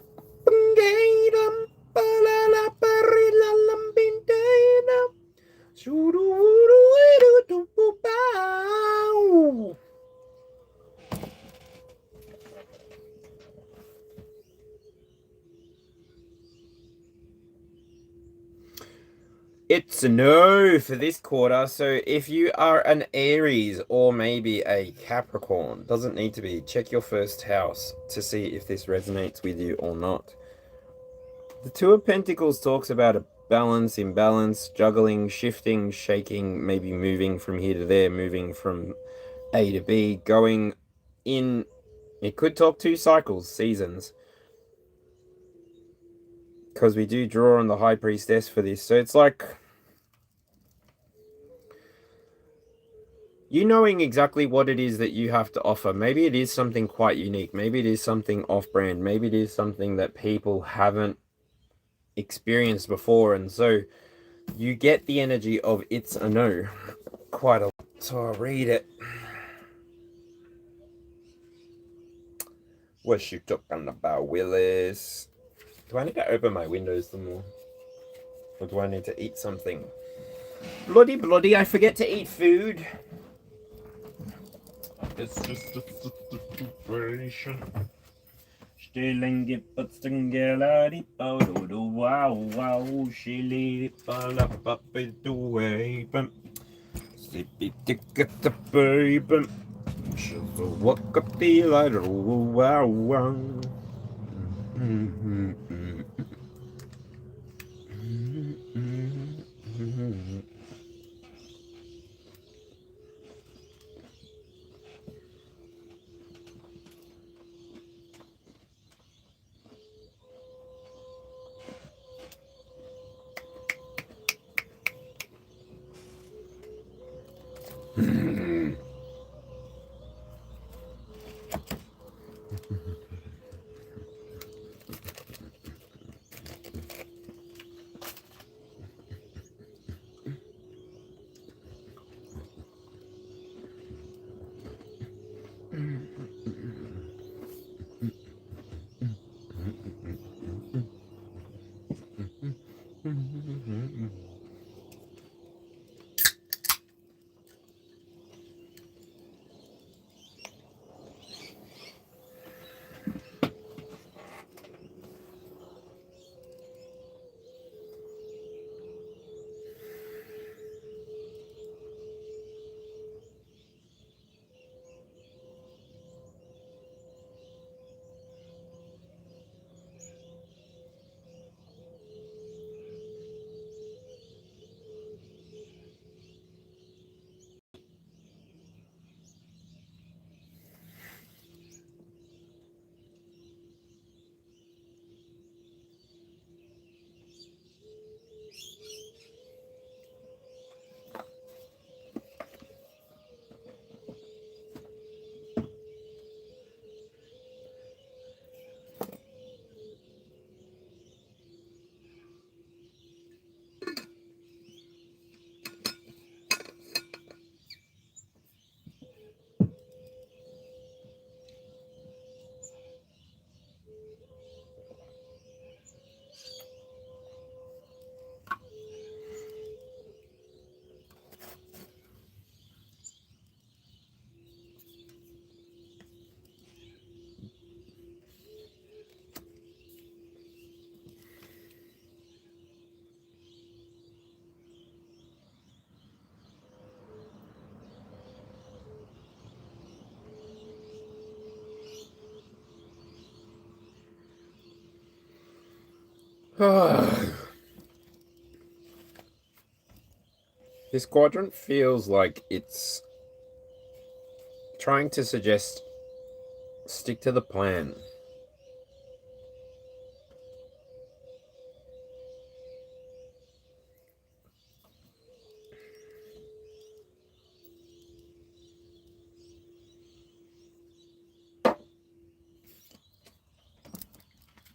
It's a no for this quarter. So if you are an Aries or maybe a Capricorn, doesn't need to be, check your first house to see if this resonates with you or not. The Two of Pentacles talks about a balance, imbalance, juggling, shifting, shaking, maybe moving from here to there, moving from A to B, going in. It could talk 2 cycles, seasons, because we do draw on the High Priestess for this. So it's like you knowing exactly what it is that you have to offer. Maybe it is something quite unique. Maybe it is something off-brand. Maybe it is something that people haven't experienced before. And so you get the energy of it's a no quite a lot. So I'll read it. What's you talking about, Willis? Do I need to open my windows some more? Or do I need to eat something? Bloody, I forget to eat food. It's just a situation. Stealing it, but stingeladi do wow, she lead it all up the way. Sleepy ticket the baby. She'll walk up the ladder, wow. This quadrant feels like it's trying to suggest stick to the plan.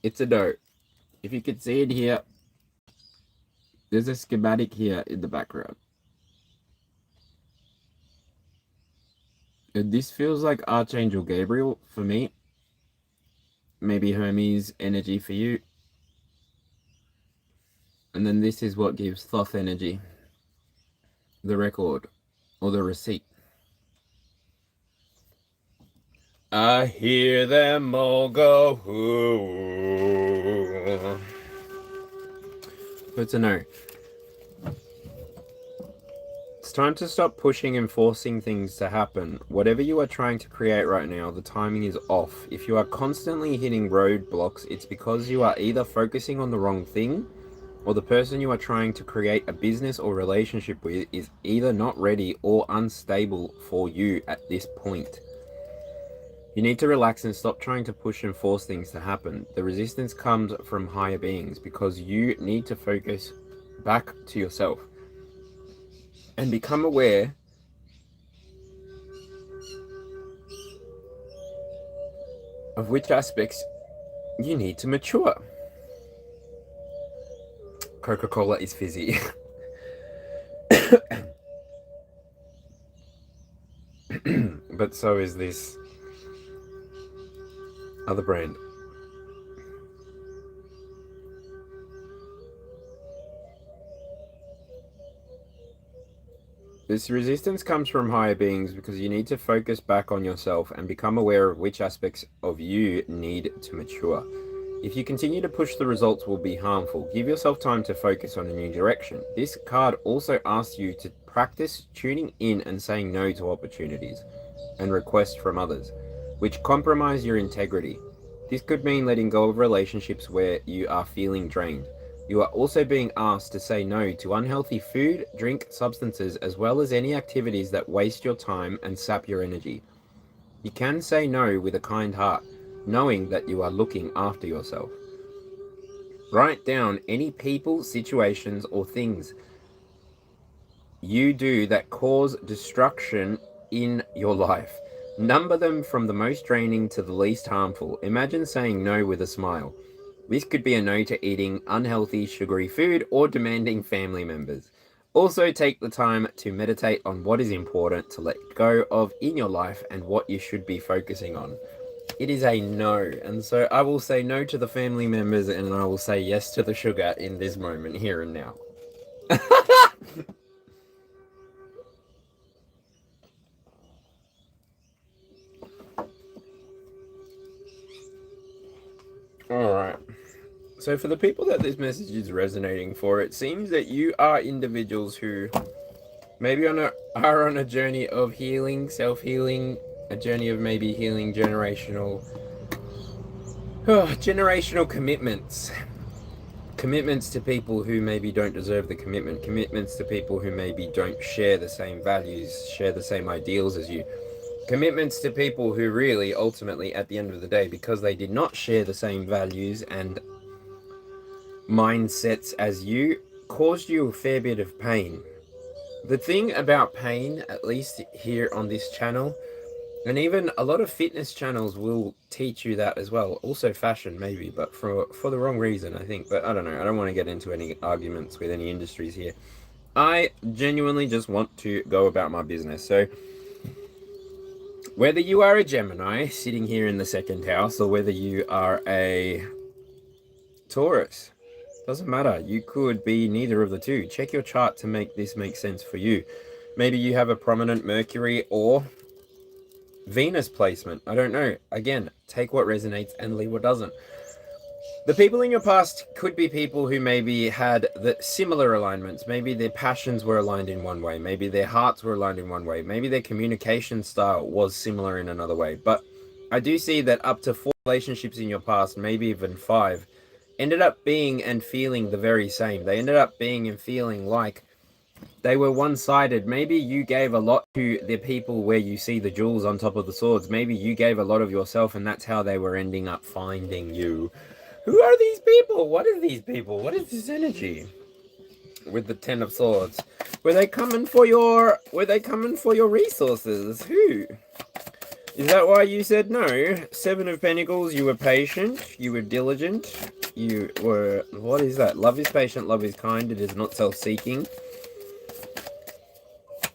It's a dough. If you could see it here, there's a schematic here in the background. And this feels like Archangel Gabriel for me. Maybe Hermes energy for you. And then this is what gives Thoth energy. The record or the receipt. I hear them all go. Good to know. It's time to stop pushing and forcing things to happen. Whatever you are trying to create right now, the timing is off. If you are constantly hitting roadblocks, it's because you are either focusing on the wrong thing, or the person you are trying to create a business or relationship with is either not ready or unstable for you at this point. You need to relax and stop trying to push and force things to happen. The resistance comes from higher beings because you need to focus back to yourself and become aware of which aspects you need to mature. Coca-Cola is fizzy. But so is this other brand. This resistance comes from higher beings because you need to focus back on yourself and become aware of which aspects of you need to mature. If you continue to push, the results will be harmful. Give yourself time to focus on a new direction. This card also asks you to practice tuning in and saying no to opportunities and requests from others, which compromise your integrity. This could mean letting go of relationships where you are feeling drained. You are also being asked to say no to unhealthy food, drink, substances, as well as any activities that waste your time and sap your energy. You can say no with a kind heart, knowing that you are looking after yourself. Write down any people, situations, or things you do that cause destruction in your life. Number them from the most draining to the least harmful. Imagine saying no with a smile. This could be a no to eating unhealthy, sugary food or demanding family members. Also, take the time to meditate on what is important to let go of in your life and what you should be focusing on. It is a no, and so I will say no to the family members and I will say yes to the sugar in this moment, here and now. Alright. So for the people that this message is resonating for, it seems that you are individuals who maybe are on a journey of healing, self-healing, a journey of maybe healing generational commitments. Commitments to people who maybe don't deserve the commitment. Commitments to people who maybe don't share the same values, share the same ideals as you. Commitments to people who really, ultimately, at the end of the day, because they did not share the same values and mindsets as you, caused you a fair bit of pain. The thing about pain, at least here on this channel, and even a lot of fitness channels will teach you that as well. Also fashion, maybe, but for the wrong reason, I think. But I don't know. I don't want to get into any arguments with any industries here. I genuinely just want to go about my business. So whether you are a Gemini sitting here in the second house or whether you are a Taurus, doesn't matter. You could be neither of the two. Check your chart to make this make sense for you. Maybe you have a prominent Mercury or Venus placement. I don't know. Again, take what resonates and leave what doesn't. The people in your past could be people who maybe had the similar alignments. Maybe their passions were aligned in one way. Maybe their hearts were aligned in one way. Maybe their communication style was similar in another way. But I do see that up to 4 relationships in your past, maybe even 5, ended up being and feeling the very same. They ended up being and feeling like they were one-sided. Maybe you gave a lot to the people where you see the jewels on top of the swords. Maybe you gave a lot of yourself, and that's how they were ending up finding you. Who are these people? What are these people? What is this energy? With the Ten of Swords. Were they coming for your resources? Who? Is that why you said no? Seven of Pentacles, you were patient, you were diligent, you were... What is that? Love is patient, love is kind, it is not self-seeking.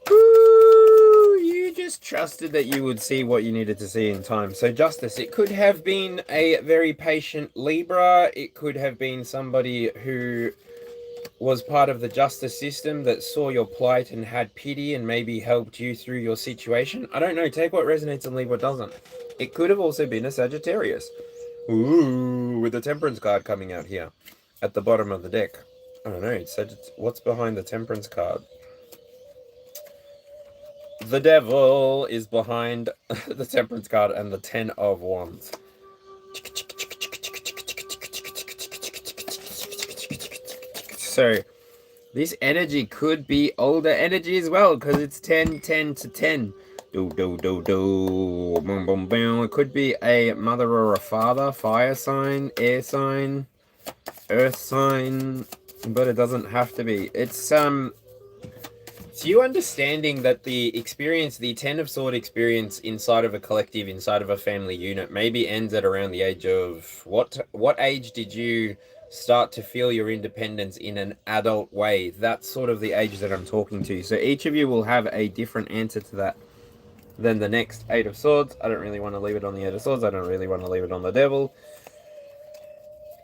You just trusted that you would see what you needed to see in time. So Justice, it could have been a very patient Libra. It could have been somebody who was part of the justice system that saw your plight and had pity and maybe helped you through your situation. I don't know. Take what resonates and leave what doesn't. It could have also been a Sagittarius. Ooh, with the Temperance card coming out here at the bottom of the deck. I don't know. What's behind the Temperance card? The Devil is behind the Temperance card and the Ten of Wands. So this energy could be older energy as well, because it's 10, 10 to 10. Do, do, do, do. Boom, boom, boom. It could be a mother or a father, fire sign, air sign, earth sign, but it doesn't have to be. It's you understanding that the experience, the Ten of Sword experience inside of a collective, inside of a family unit, maybe ends at around the age of... What age did you start to feel your independence in an adult way? That's sort of the age that I'm talking to. So each of you will have a different answer to that than the next. Eight of Swords. I don't really want to leave it on the Eight of Swords. I don't really want to leave it on the Devil.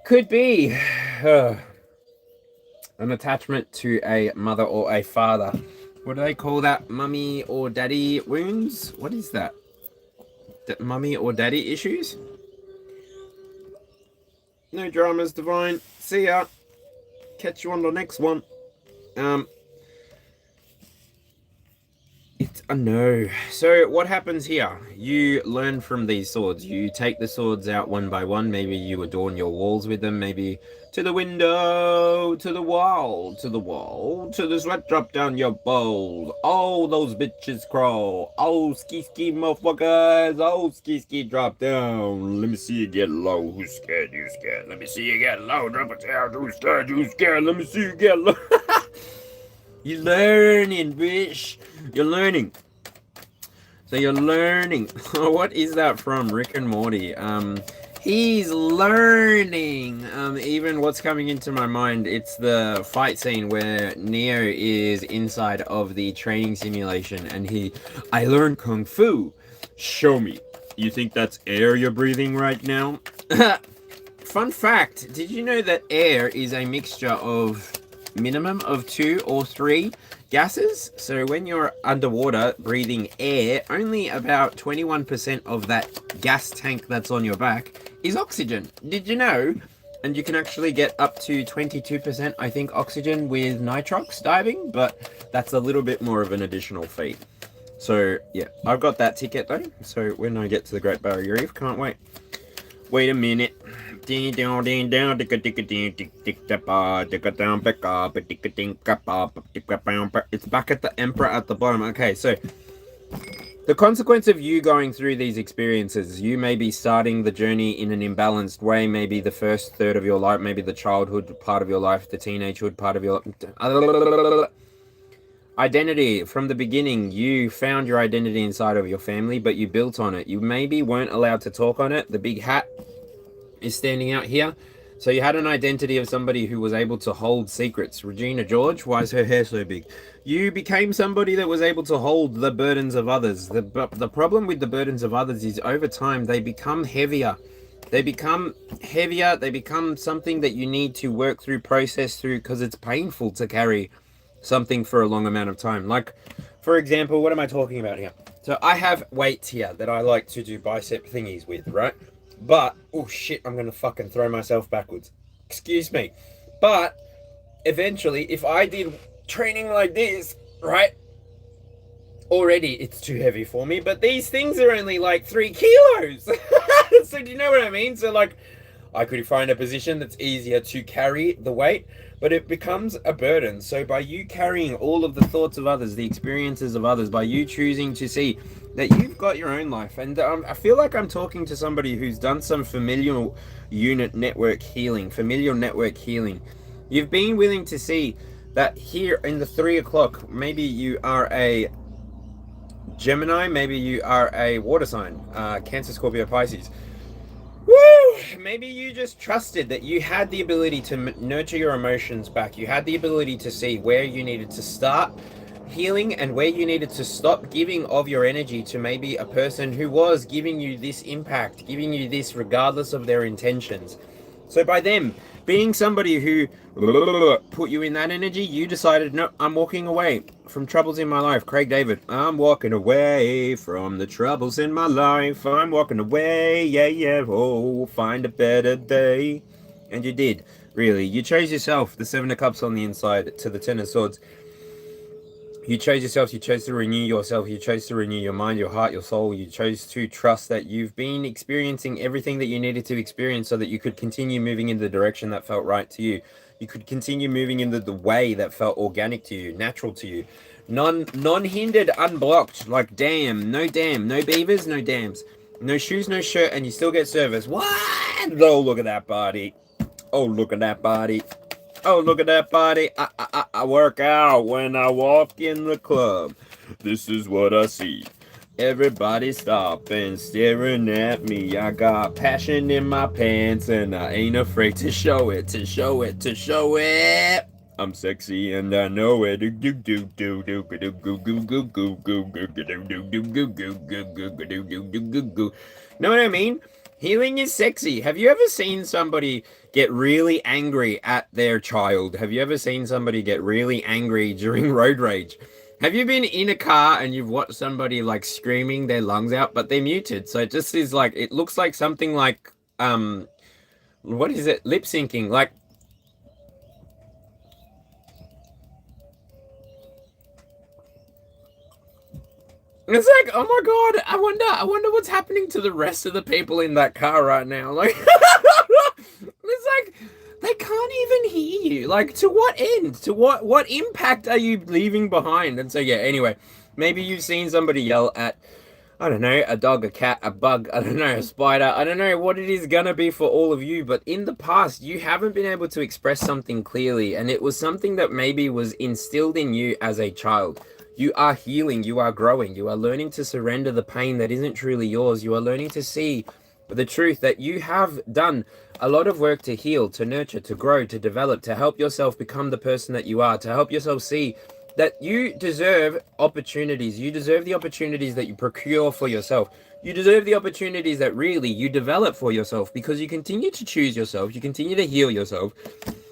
Could be an attachment to a mother or a father. What do they call that? Mummy or daddy wounds? What is that? Mummy or daddy issues? No dramas, Divine. See ya. Catch you on the next one. It's a no. So what happens here? You learn from these swords. You take the swords out one by one. Maybe you adorn your walls with them. Maybe to the window, to the wall, to the wall, to the sweat drop down your bowl. Oh, those bitches crawl. Oh, ski ski motherfuckers. Oh, ski ski drop down. Let me see you get low. Who's scared? You scared? Let me see you get low. Drop it down. Who's scared? You scared? Let me see you get low. You're learning, bitch. You're learning. So you're learning. What is that from? Rick and Morty. He's learning. Even what's coming into my mind, it's the fight scene where Neo is inside of the training simulation and I learned Kung Fu. Show me. You think that's air you're breathing right now? Fun fact, did you know that air is a mixture of minimum of 2 or 3 gases? So when you're underwater breathing air, only about 21% of that gas tank that's on your back is oxygen. Did you know? And you can actually get up to 22%, I think, oxygen with nitrox diving, but that's a little bit more of an additional feat. So yeah, I've got that ticket though, so when I get to the Great Barrier Reef, can't wait. Wait a minute. It's back at the Emperor at the bottom. Okay, so the consequence of you going through these experiences, you may be starting the journey in an imbalanced way. Maybe the first third of your life, maybe the childhood part of your life, the teenagehood part of your identity. From the beginning, you found your identity inside of your family, but you built on it. You maybe weren't allowed to talk on it. The big hat is standing out here. So you had an identity of somebody who was able to hold secrets. Regina George, why is her hair so big? You became somebody that was able to hold the burdens of others. The problem with the burdens of others is over time they become heavier. They become heavier. They become something that you need to work through, process through, because it's painful to carry something for a long amount of time. Like, for example, what am I talking about here? So I have weights here that I like to do bicep thingies with, right? But, oh shit, I'm going to fucking throw myself backwards. Excuse me. But, eventually, if I did training like this, right? Already, it's too heavy for me. But these things are only like 3 kilos. So, do you know what I mean? So, like, I could find a position that's easier to carry the weight, but it becomes a burden. So by you carrying all of the thoughts of others, the experiences of others, by you choosing to see that you've got your own life, and I feel like I'm talking to somebody who's done some familial network healing. You've been willing to see that here in the 3 o'clock, maybe you are a Gemini, maybe you are a water sign, Cancer, Scorpio, Pisces. Woo! Maybe you just trusted that you had the ability to nurture your emotions back. You had the ability to see where you needed to start healing and where you needed to stop giving of your energy to maybe a person who was giving you this impact, giving you this regardless of their intentions. So by them being somebody who put you in that energy, you decided, no, I'm walking away from troubles in my life. Craig David, I'm walking away from the troubles in my life. I'm walking away, oh, find a better day. And you did, really. You chose yourself, the 7 of Cups on the inside to the 10 of Swords. You chose yourself, you chose to renew yourself, you chose to renew your mind, your heart, your soul. You chose to trust that you've been experiencing everything that you needed to experience so that you could continue moving in the direction that felt right to you. You could continue moving in the way that felt organic to you, natural to you. Non-hindered, unblocked, like no beavers, no dams. No shoes, no shirt, and you still get service. What? Oh, look at that body. Oh, look at that body. Oh, look at that body. I work out when I walk in the club. This is what I see. Everybody stopping, staring at me. I got passion in my pants and I ain't afraid to show it, to show it, to show it. I'm sexy and I know it. Know what I mean? Healing is sexy. Have you ever seen somebody get really angry at their child? Have you ever seen somebody get really angry during road rage? Have you been in a car and you've watched somebody like screaming their lungs out, but they're muted? So it just is like, it looks like something like, what is it? Lip syncing. Like, it's like, oh my God, I wonder what's happening to the rest of the people in that car right now. Like, it's like, they can't even hear you. Like, to what end? To what impact are you leaving behind? And so, yeah, anyway, maybe you've seen somebody yell at, I don't know, a dog, a cat, a bug, I don't know, a spider. I don't know what it is gonna be for all of you, but in the past, you haven't been able to express something clearly, and it was something that maybe was instilled in you as a child. You are healing, you are growing, you are learning to surrender the pain that isn't truly yours. You are learning to see the truth that you have done a lot of work to heal, to nurture, to grow, to develop, to help yourself become the person that you are, to help yourself see that you deserve opportunities. You deserve the opportunities that you procure for yourself. You deserve the opportunities that really you develop for yourself, because you continue to choose yourself, you continue to heal yourself,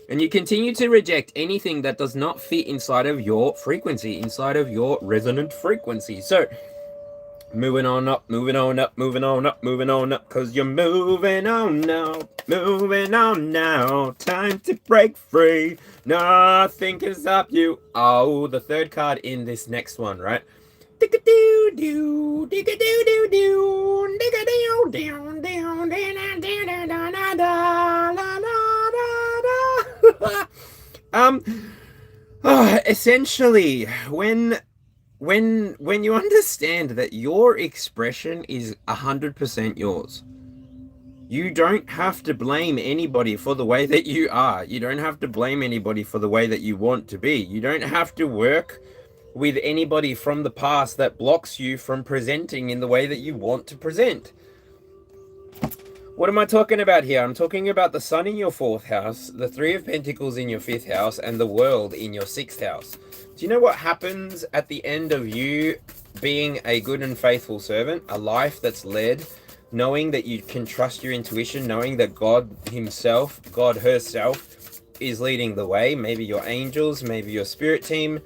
and you continue to reject anything that does not fit inside of your frequency, inside of your resonant frequency. So, moving on up, moving on up, moving on up, moving on up, because you're moving on now, moving on now. Time to break free. Nothing can stop you. Oh, the third card in this next one, right? Essentially, when you understand that your expression is 100% yours, you don't have to blame anybody for the way that you are. You don't have to blame anybody for the way that you want to be. You don't have to work with anybody from the past that blocks you from presenting in the way that you want to present. What am I talking about here? I'm talking about the Sun in your 4th house, the 3 of Pentacles in your 5th house, and the World in your 6th house. Do you know what happens at the end of you being a good and faithful servant? A life that's led, knowing that you can trust your intuition, knowing that God himself, God herself, is leading the way. Maybe your angels, maybe your spirit team,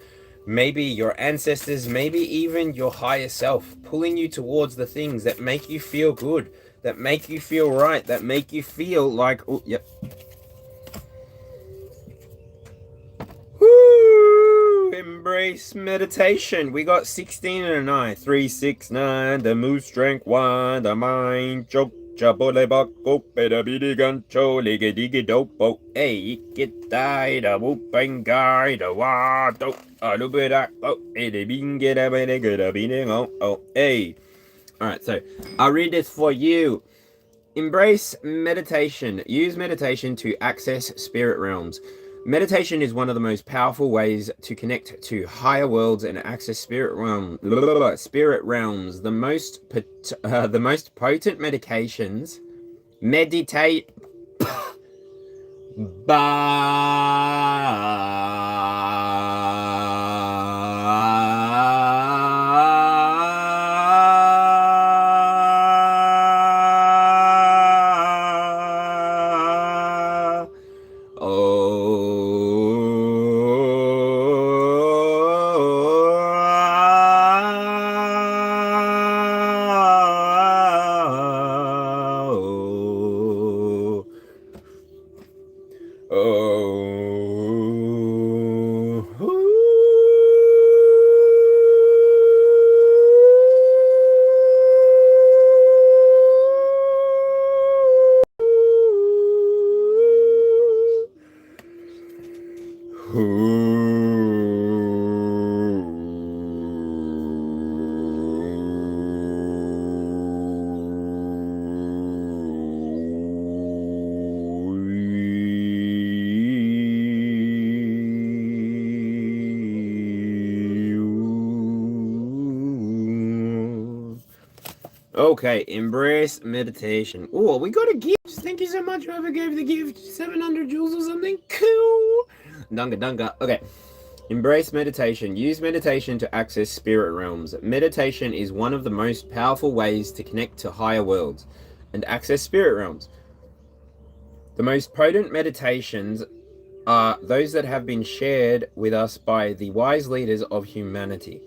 maybe your ancestors, maybe even your higher self, pulling you towards the things that make you feel good, that make you feel right, that make you feel like, oh, yep. Woo! Embrace meditation. We got 16 and a 9. 3, 6, 9. The mood strength 1. The mind choke chapole bako, peda bidi gancho, liggy diggy dopo, eh, get died, a whooping guy, the wato, a little bit of, oh, it being get a bit of good, a beating, oh, eh. Alright, so I'll read this for you. Embrace meditation. Use meditation to access spirit realms. Meditation is one of the most powerful ways to connect to higher worlds and access spirit realms. The most potent medications. Meditate. Okay, embrace meditation. Oh, we got a gift. Thank you so much, whoever gave the gift. 700 joules or something. Cool. Dunga dunga. Okay. Embrace meditation. Use meditation to access spirit realms. Meditation is one of the most powerful ways to connect to higher worlds and access spirit realms. The most potent meditations are those that have been shared with us by the wise leaders of humanity.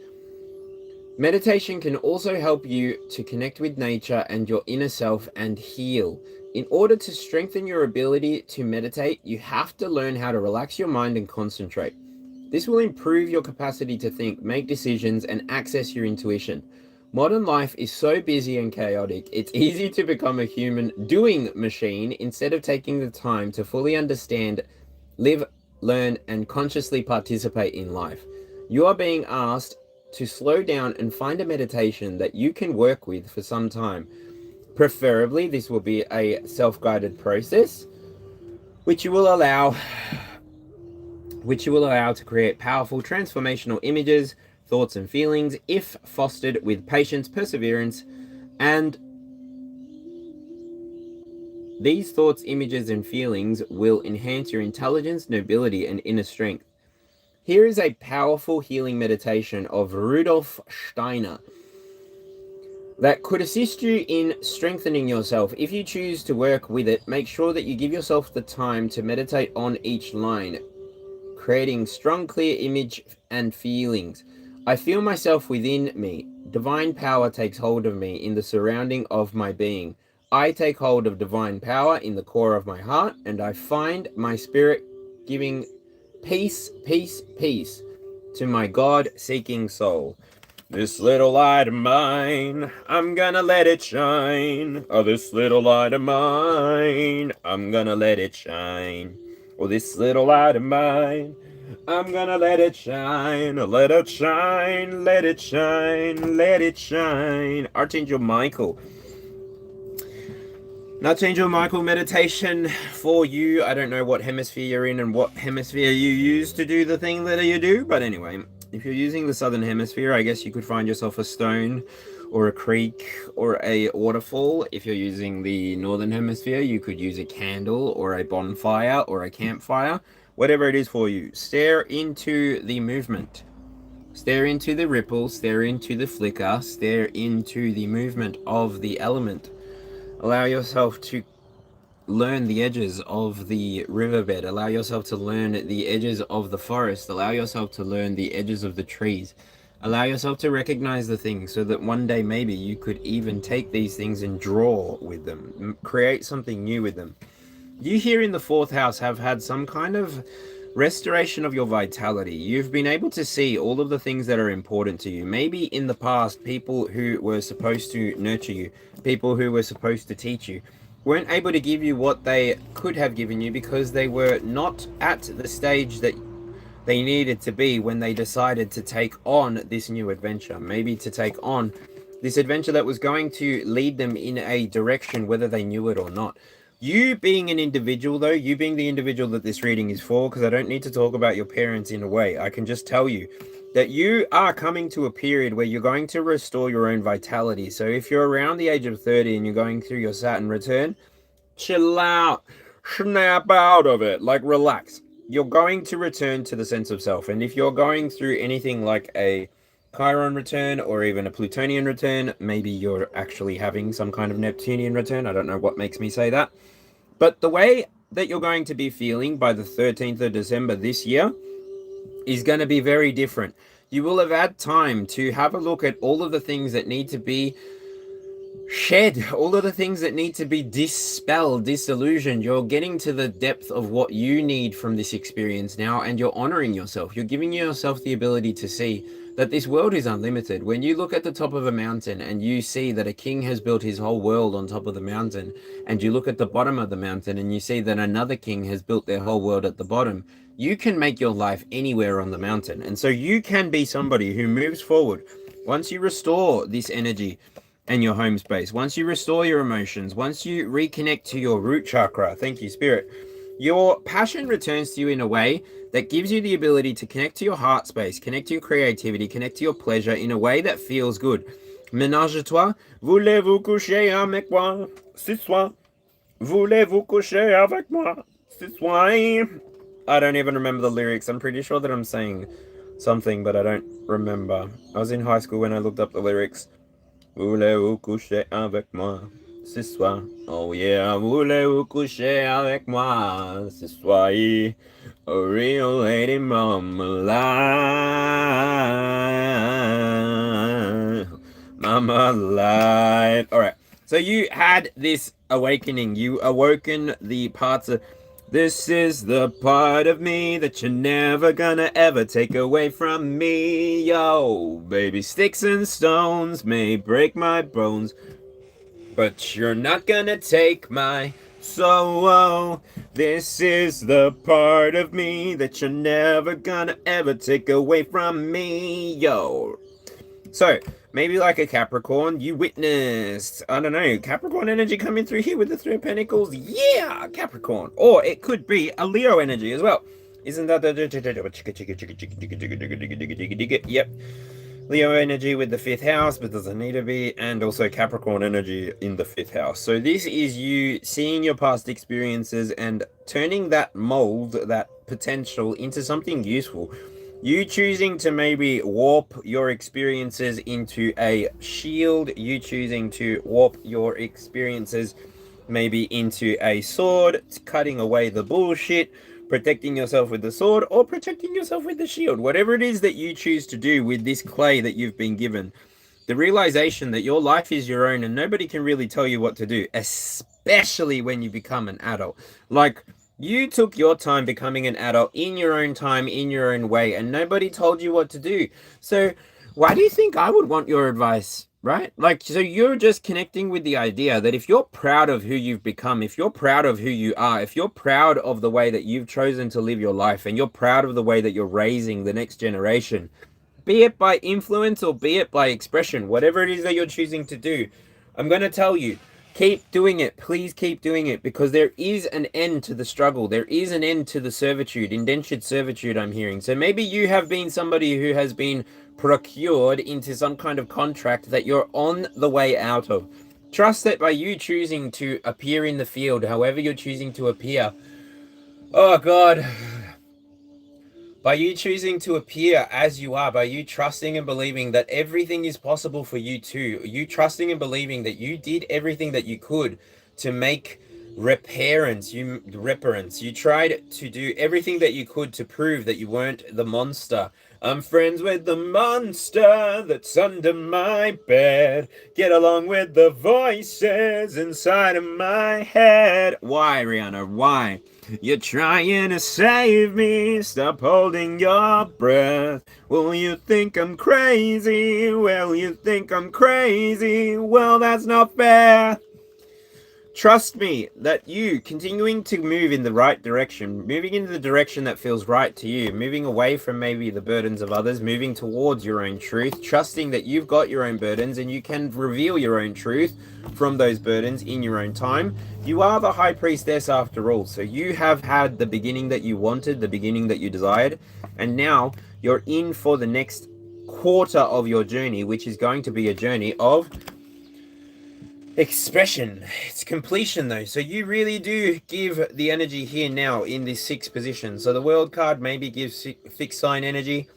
Meditation can also help you to connect with nature and your inner self and heal. In order to strengthen your ability to meditate, you have to learn how to relax your mind and concentrate. This will improve your capacity to think, make decisions, and access your intuition. Modern life is so busy and chaotic, it's easy to become a human doing machine instead of taking the time to fully understand, live, learn, and consciously participate in life. You are being asked to slow down and find a meditation that you can work with for some time. Preferably, this will be a self-guided process, which you will allow to create powerful transformational images, thoughts, and feelings if fostered with patience, perseverance, and these thoughts, images, and feelings will enhance your intelligence, nobility, and inner strength. Here is a powerful healing meditation of Rudolf Steiner that could assist you in strengthening yourself. If you choose to work with it, make sure that you give yourself the time to meditate on each line, creating strong, clear image and feelings. I feel myself within me. Divine power takes hold of me in the surrounding of my being. I take hold of divine power in the core of my heart, and I find my spirit giving peace, peace, peace to my God-seeking soul. This little light of mine, I'm gonna let it shine. Oh, this little light of mine, I'm gonna let it shine. Oh, this little light of mine, I'm gonna let it shine. Let it shine, let it shine, let it shine. Archangel Michael. Archangel Michael meditation for you. I don't know what hemisphere you're in and what hemisphere you use to do the thing that you do, but anyway, if you're using the southern hemisphere, I guess you could find yourself a stone or a creek or a waterfall. If you're using the northern hemisphere, you could use a candle or a bonfire or a campfire, whatever it is for you. Stare into the movement. Stare into the ripple, stare into the flicker, stare into the movement of the element. Allow yourself to learn the edges of the riverbed. Allow yourself to learn the edges of the forest. Allow yourself to learn the edges of the trees. Allow yourself to recognize the things so that one day maybe you could even take these things and draw with them. Create something new with them. You here in the fourth house have had some kind of restoration of your vitality. You've been able to see all of the things that are important to you. Maybe in the past, people who were supposed to nurture you, people who were supposed to teach you, weren't able to give you what they could have given you because they were not at the stage that they needed to be when they decided to take on this new adventure. Maybe to take on this adventure that was going to lead them in a direction whether they knew it or not. You being an individual, though, you being the individual that this reading is for, because I don't need to talk about your parents in a way, I can just tell you that you are coming to a period where you're going to restore your own vitality. So if you're around the age of 30 and you're going through your Saturn return, chill out, snap out of it, like relax. You're going to return to the sense of self. And if you're going through anything like a Chiron return or even a Plutonian return, maybe you're actually having some kind of Neptunian return. I don't know what makes me say that. But the way that you're going to be feeling by the 13th of December this year is going to be very different. You will have had time to have a look at all of the things that need to be shed, all of the things that need to be dispelled, disillusioned. You're getting to the depth of what you need from this experience now, and you're honoring yourself. You're giving yourself the ability to see that this world is unlimited. When you look at the top of a mountain and you see that a king has built his whole world on top of the mountain, and you look at the bottom of the mountain and you see that another king has built their whole world at the bottom, you can make your life anywhere on the mountain. And so you can be somebody who moves forward. Once you restore this energy and your home space, once you restore your emotions, once you reconnect to your root chakra, thank you, Spirit, your passion returns to you in a way that gives you the ability to connect to your heart space, connect to your creativity, connect to your pleasure in a way that feels good. Ménage à toi, voulez-vous coucher avec moi ce soir? Voulez-vous coucher avec moi ce soir? I don't even remember the lyrics. I'm pretty sure that I'm saying something, but I don't remember. I was in high school when I looked up the lyrics. Voulez-vous coucher avec moi ce soir? Oh yeah, voulez-vous coucher avec moi ce soir? A real lady mama light. Mama light. Alright, so you had this awakening. You awoken the parts of... This is the part of me that you're never gonna ever take away from me. Yo, baby, sticks and stones may break my bones, but you're not gonna take my soul. This is the part of me that you're never gonna ever take away from me. Yo. So, maybe like a Capricorn, you witnessed, I don't know, Capricorn energy coming through here with the Three of Pentacles. Yeah, Capricorn. Or it could be a Leo energy as well. Isn't that the... Yep. Leo energy with the 5th house, but doesn't need to be. And also Capricorn energy in the 5th house. So this is you seeing your past experiences and turning that mold, that potential, into something useful. You choosing to maybe warp your experiences into a shield. You choosing to warp your experiences maybe into a sword, cutting away the bullshit, protecting yourself with the sword, or protecting yourself with the shield. Whatever it is that you choose to do with this clay that you've been given. The realization that your life is your own and nobody can really tell you what to do, especially when you become an adult. Like... you took your time becoming an adult in your own time, in your own way, and nobody told you what to do. So why do you think I would want your advice, right? Like, so you're just connecting with the idea that if you're proud of who you've become, if you're proud of who you are, if you're proud of the way that you've chosen to live your life, and you're proud of the way that you're raising the next generation, be it by influence or be it by expression, whatever it is that you're choosing to do, I'm going to tell you, keep doing it. Please keep doing it, because there is an end to the struggle. There is an end to the servitude, indentured servitude I'm hearing. So maybe you have been somebody who has been procured into some kind of contract that you're on the way out of. Trust that by you choosing to appear in the field, however you're choosing to appear, oh God, by you choosing to appear as you are, by you trusting and believing that everything is possible for you too, you trusting and believing that you did everything that you could to make reparance, you tried to do everything that you could to prove that you weren't the monster I'm friends with the monster that's under my bed. Get along with the voices inside of my head. Why, Rihanna? Why? You're trying to save me. Stop holding your breath. Well, you think I'm crazy. Well, you think I'm crazy. Well, that's not fair. Trust me that you continuing to move in the right direction, moving in the direction that feels right to you, moving away from maybe the burdens of others, moving towards your own truth, trusting that you've got your own burdens and you can reveal your own truth from those burdens in your own time. You are the high priestess after all, so you have had the beginning that you wanted, the beginning that you desired, and now you're in for the next quarter of your journey, which is going to be a journey of expression. It's completion though, so you really do give the energy here now in this 6th position. So the world card maybe gives fixed sign energy.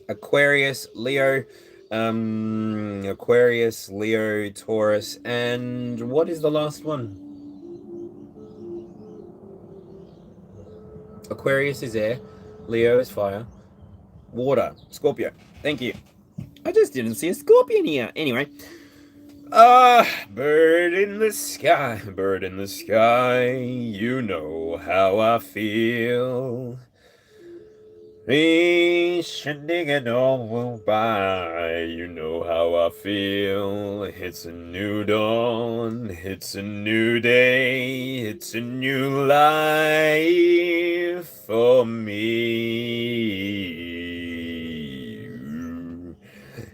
Aquarius, Leo, Aquarius, Leo, Taurus, and what is the last one? Aquarius is air, Leo is fire, water, Scorpio. Thank you. I just didn't see a scorpion here. Anyway, bird in the sky, you know how I feel. Each and all will by, you know how I feel. It's a new dawn, it's a new day, it's a new life for me.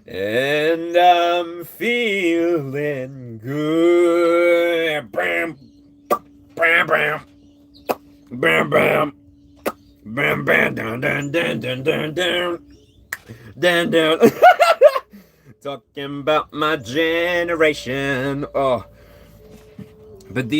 And I'm feeling good. Bam, bam, bam, bam, bam. Bam, bam, down, down, down, down, down, down, down, down. Talking about my generation. Oh, but do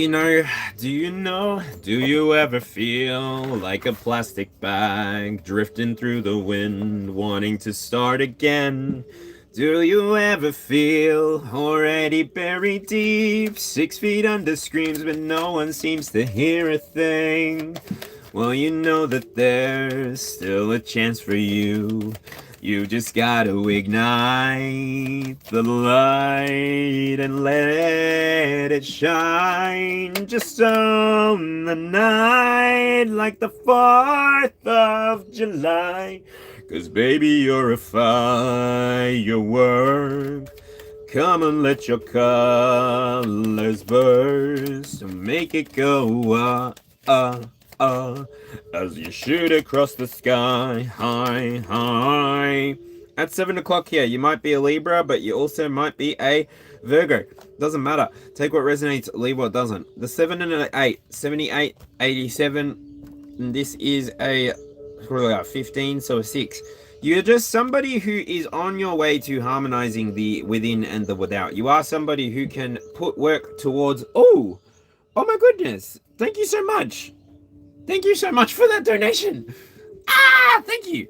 you ever feel like a plastic bag drifting through the wind, wanting to start again? Do you ever feel already buried deep, 6 feet under screams, but no one seems to hear a thing? Well, you know that there's still a chance for you. You just gotta ignite the light and let it shine just on the night like the 4th of July. 'Cause baby, you're a firework. Come and let your colors burst and make it go as you shoot across the sky, high, high. At 7 o'clock here, you might be a Libra, but you also might be a Virgo. Doesn't matter. Take what resonates, leave what doesn't. The 7 and an 8, 78, 87, and this is a 15, so a 6. You're just somebody who is on your way to harmonizing the within and the without. You are somebody who can put work towards... Oh my goodness. Thank you so much. Thank you so much for that donation. Thank you.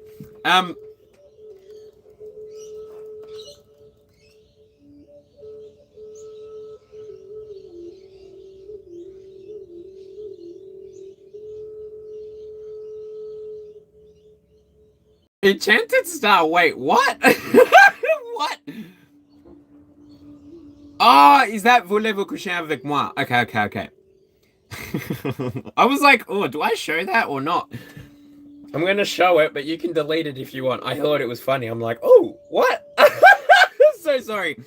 Enchanted Star, wait, what? What? Oh, is that Voulez-vous coucher avec moi? Okay. I was like, oh, do I show that or not? I'm gonna show it, but you can delete it if you want. I thought it was funny. I'm like, oh, what? So sorry.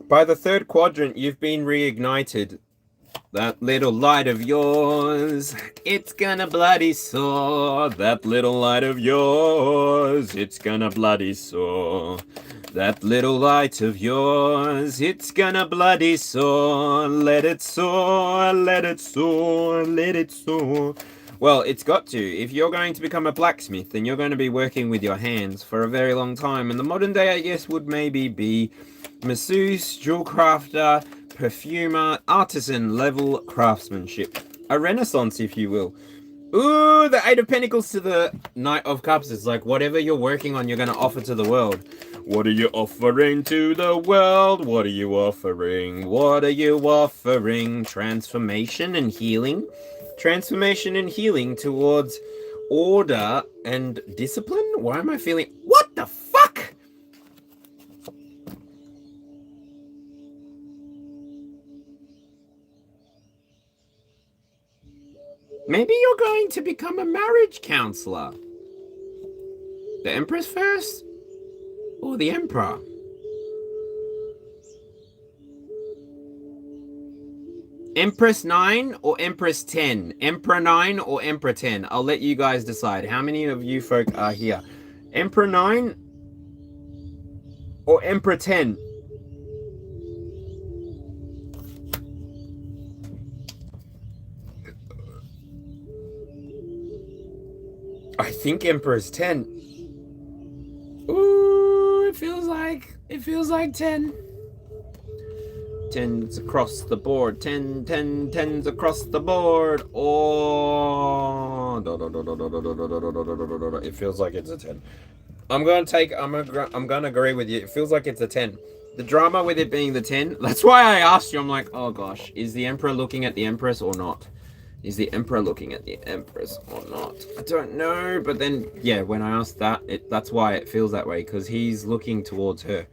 By the 3rd quadrant, you've been reignited. That little light of yours, it's gonna bloody soar. That little light of yours, it's gonna bloody soar. That little light of yours, it's gonna bloody soar. Let it soar, let it soar, let it soar. Well, it's got to. If you're going to become a blacksmith, then you're going to be working with your hands for a very long time. And the modern day, I guess, would maybe be masseuse, jewel crafter, perfumer, artisan level craftsmanship. A renaissance, if you will. Ooh, the 8 of Pentacles to the Knight of Cups. It's like whatever you're working on, you're going to offer to the world. What are you offering to the world? What are you offering? What are you offering? Transformation and healing. Transformation and healing towards order and discipline? Why am I feeling... What the fuck? Maybe you're going to become a marriage counselor. The Empress first? Or the Emperor? Empress 9 or Empress 10? Emperor 9 or Emperor 10? I'll let you guys decide. How many of you folk are here? Emperor 9 or Emperor 10? I think Emperor's 10. Ooh, it feels like 10. 10's across the board. 10's across the board. Oh, it feels like it's a 10. I'm gonna agree with you. It feels like it's a 10. The drama with it being the 10. That's why I asked you. I'm like, oh gosh, is the Emperor looking at the Empress or not? Is the Emperor looking at the Empress or not? I don't know. But then, yeah, when I asked that, that's why it feels that way, because he's looking towards her.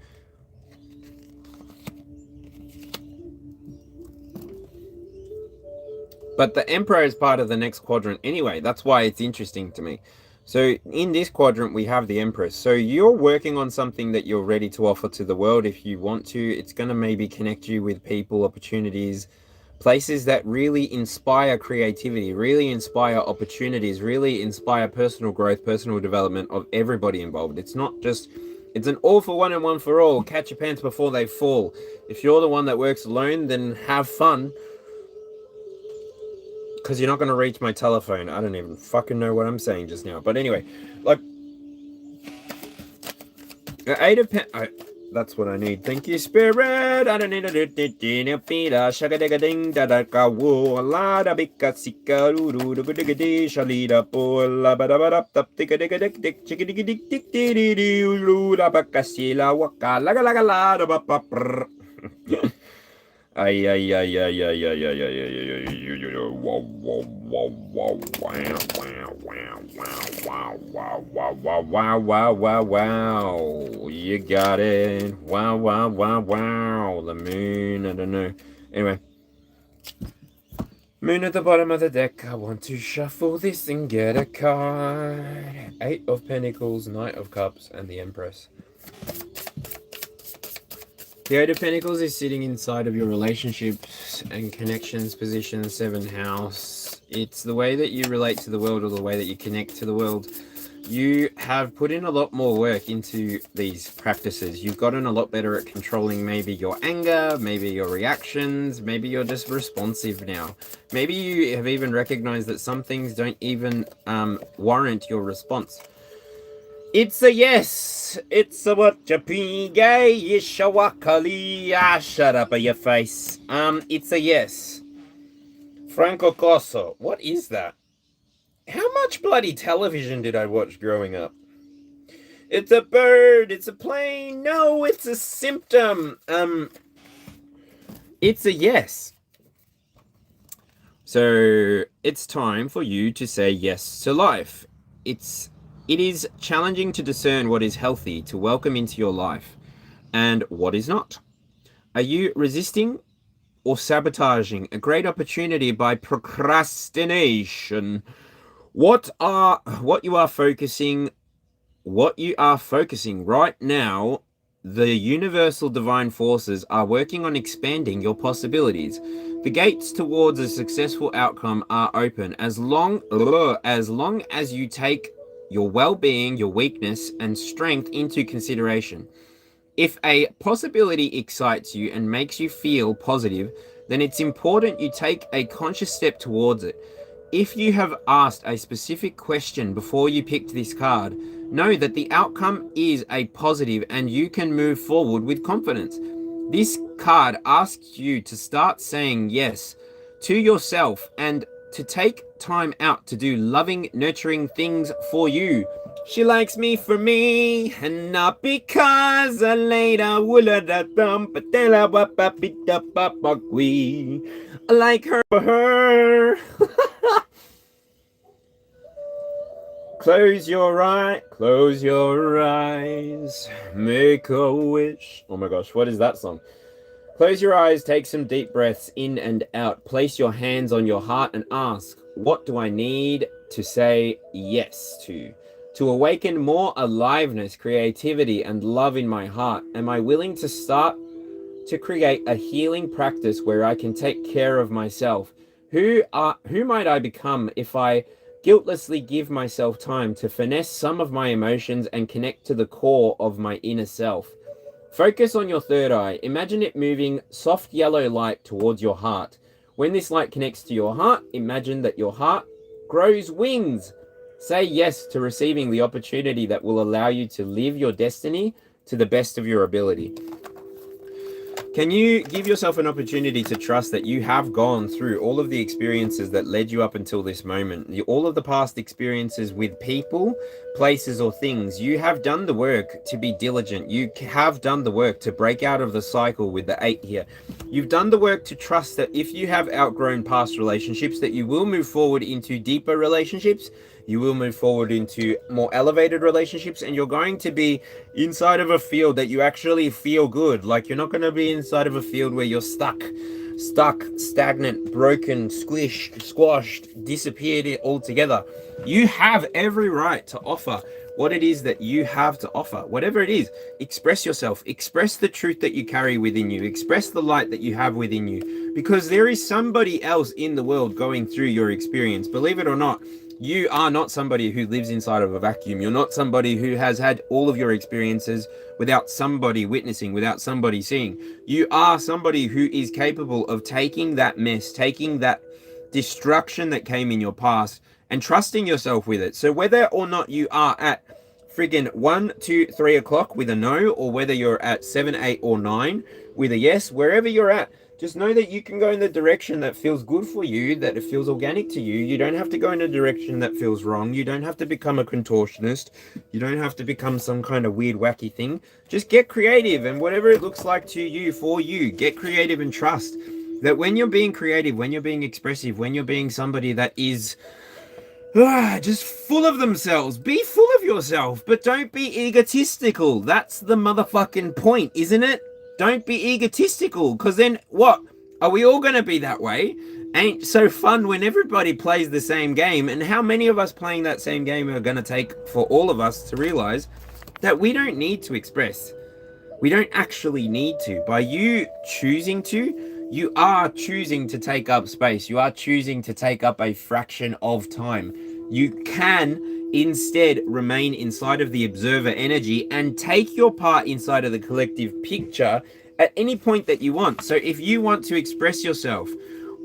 But the Emperor is part of the next quadrant anyway. That's why it's interesting to me. So in this quadrant, we have the Empress. So you're working on something that you're ready to offer to the world if you want to. It's going to maybe connect you with people, opportunities, places that really inspire creativity, really inspire opportunities, really inspire personal growth, personal development of everybody involved. It's not just, it's an all for one and one for all. Catch your pants before they fall. If you're the one that works alone, then have fun. Because you're not going to reach my telephone. I don't even fucking know what I'm saying just now. But anyway, like, Eight of Pentacles. That's what I need. Thank you, Spirit. I don't need a shaka-digga-ding, da-da-ka-woo, a lot of bika-sika-doo-doo-doo-digga-dee, shalida-po-la-ba-da-ba-da-up-tika-digga-dick-dick, chicka-digga-dick-dick-dee-dee-doo-la-ba-ka-si-la-waka-la-ga-la-ga-la-da-ba-pa-prr. Ay, ay, ay, ay, ay, ay, ay, ay, ay, ay, wow, wow, wow, wow, wow, wow, wow, wow, wow, wow, wow, wow, wow, you got it, wow, wow, wow, wow, the moon, I don't know, anyway, moon at the bottom of the deck, I want to shuffle this and get a card, 8 of Pentacles, Knight of Cups, and the Empress. The Eight of Pentacles is sitting inside of your relationships and connections position, 7th house. It's the way that you relate to the world or the way that you connect to the world. You have put in a lot more work into these practices. You've gotten a lot better at controlling maybe your anger, maybe your reactions, maybe you're just responsive now. Maybe you have even recognized that some things don't even warrant your response. It's a yes. It's a what you gay yishawakali. Ah, shut up your face. It's a yes. Franco Cosso. What is that? How much bloody television did I watch growing up? It's a bird. It's a plane. No, it's a symptom. It's a yes. So it's time for you to say yes to life. It is challenging to discern what is healthy to welcome into your life and what is not. Are you resisting or sabotaging a great opportunity by procrastination? What you are focusing right now, the universal divine forces are working on expanding your possibilities. The gates towards a successful outcome are open as long as you take your well-being, your weakness, and strength into consideration. If a possibility excites you and makes you feel positive, then it's important you take a conscious step towards it. If you have asked a specific question before you picked this card, know that the outcome is a positive and you can move forward with confidence. This card asks you to start saying yes to yourself and to take time out to do loving, nurturing things for you. She likes me for me, and not because I later would have but then I like her for her. Close your eyes, make a wish. Oh my gosh, what is that song? Close your eyes, take some deep breaths in and out. Place your hands on your heart and ask, what do I need to say yes to? To awaken more aliveness, creativity, and love in my heart, am I willing to start to create a healing practice where I can take care of myself? Who might I become if I guiltlessly give myself time to finesse some of my emotions and connect to the core of my inner self? Focus on your third eye. Imagine it moving soft yellow light towards your heart. When this light connects to your heart, imagine that your heart grows wings. Say yes to receiving the opportunity that will allow you to live your destiny to the best of your ability. Can you give yourself an opportunity to trust that you have gone through all of the experiences that led you up until this moment? All of the past experiences with people, places, or things. You have done the work to be diligent. You have done the work to break out of the cycle with the 8 here. You've done the work to trust that if you have outgrown past relationships, that you will move forward into deeper relationships. You will move forward into more elevated relationships, and you're going to be inside of a field that you actually feel good. Like, you're not going to be inside of a field where you're stuck, stagnant, broken, squashed, disappeared altogether. You have every right to offer what it is that you have to offer. Whatever it is, express yourself, express the truth that you carry within you, express the light that you have within you, because there is somebody else in the world going through your experience. Believe it or not, you are not somebody who lives inside of a vacuum. You're not somebody who has had all of your experiences without somebody witnessing, without somebody seeing. You are somebody who is capable of taking that mess, taking that destruction that came in your past, and trusting yourself with it. So whether or not you are at friggin' 1, 2, 3 o'clock with a no, or whether you're at 7, 8, or 9 with a yes, wherever you're at, just know that you can go in the direction that feels good for you, that it feels organic to you. You don't have to go in a direction that feels wrong. You don't have to become a contortionist. You don't have to become some kind of weird, wacky thing. Just get creative, and whatever it looks like to you, for you, get creative and trust that when you're being creative, when you're being expressive, when you're being somebody that is just full of themselves, be full of yourself, but don't be egotistical. That's the motherfucking point, isn't it? Don't be egotistical, because then what? Are we all going to be that way? Ain't so fun when everybody plays the same game. And how many of us playing that same game are going to take for all of us to realize that we don't need to express. We don't actually need to. By you choosing to, you are choosing to take up space. You are choosing to take up a fraction of time. You can instead remain inside of the observer energy and take your part inside of the collective picture at any point that you want. So if you want to express yourself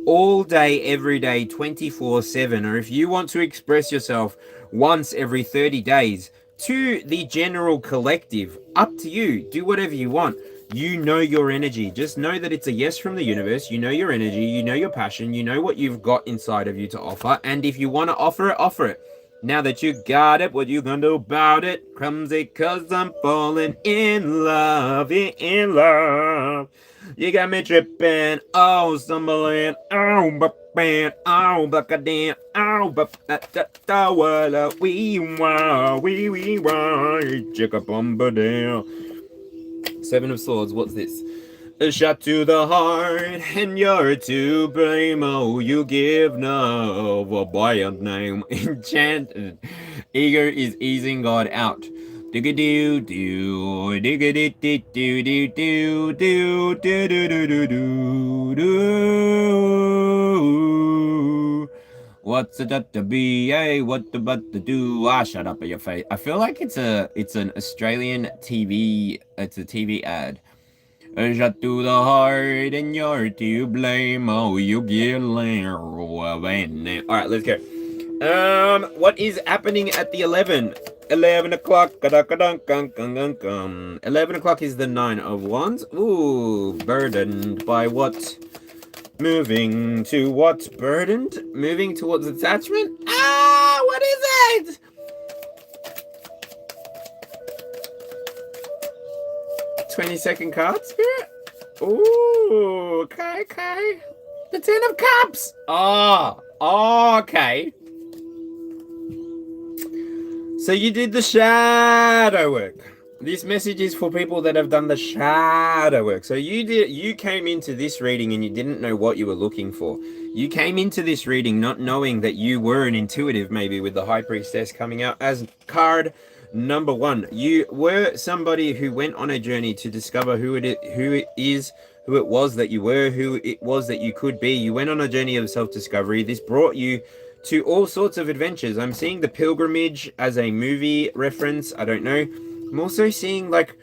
all day, every day, 24/7, or if you want to express yourself once every 30 days to the general collective, up to you. Do whatever you want. You know your energy. Just know that it's a yes from the universe. You know your energy. You know your passion. You know what you've got inside of you to offer. And if you want to offer it, offer it. Now that you got it, what you gonna do about it? Clumsy, cause I'm falling in love, in love. You got me tripping, oh, stumbling, oh, but-ban, oh, bucka-dan, oh, but-da-da-da-walla, we-wah, chicka-bumba-down. 7 of Swords, what's this? A shot to the heart, and you're to blame. Oh, you give no a buoyant name. Enchanted. Eager is easing God out. Digga-doo-doo, digga-doo-doo-doo-doo-doo, do-do-do-do-do-do. What's it to be? Hey, what the but to do? Ah, shut up in your face. I feel like it's an Australian TV. It's a TV ad. A shot to the heart, and you're to blame. Oh, you get Alright, let's go. What is happening at the 11? 11 o'clock. 11 o'clock is the 9 of Wands. Ooh, burdened by what? Moving to what's burdened? Moving towards attachment? Ah, what is it? 20-second card, Spirit? Ooh, okay. The 10 of Cups! Oh, okay. So you did the shadow work. This message is for people that have done the shadow work. So you came into this reading and you didn't know what you were looking for. You came into this reading not knowing that you were an intuitive, maybe with the High Priestess coming out as card number 1. You were somebody who went on a journey to discover who it was that you were, who it was that you could be. You went on a journey of self-discovery. This brought you to all sorts of adventures. I'm seeing the pilgrimage as a movie reference. I don't know. I'm also seeing like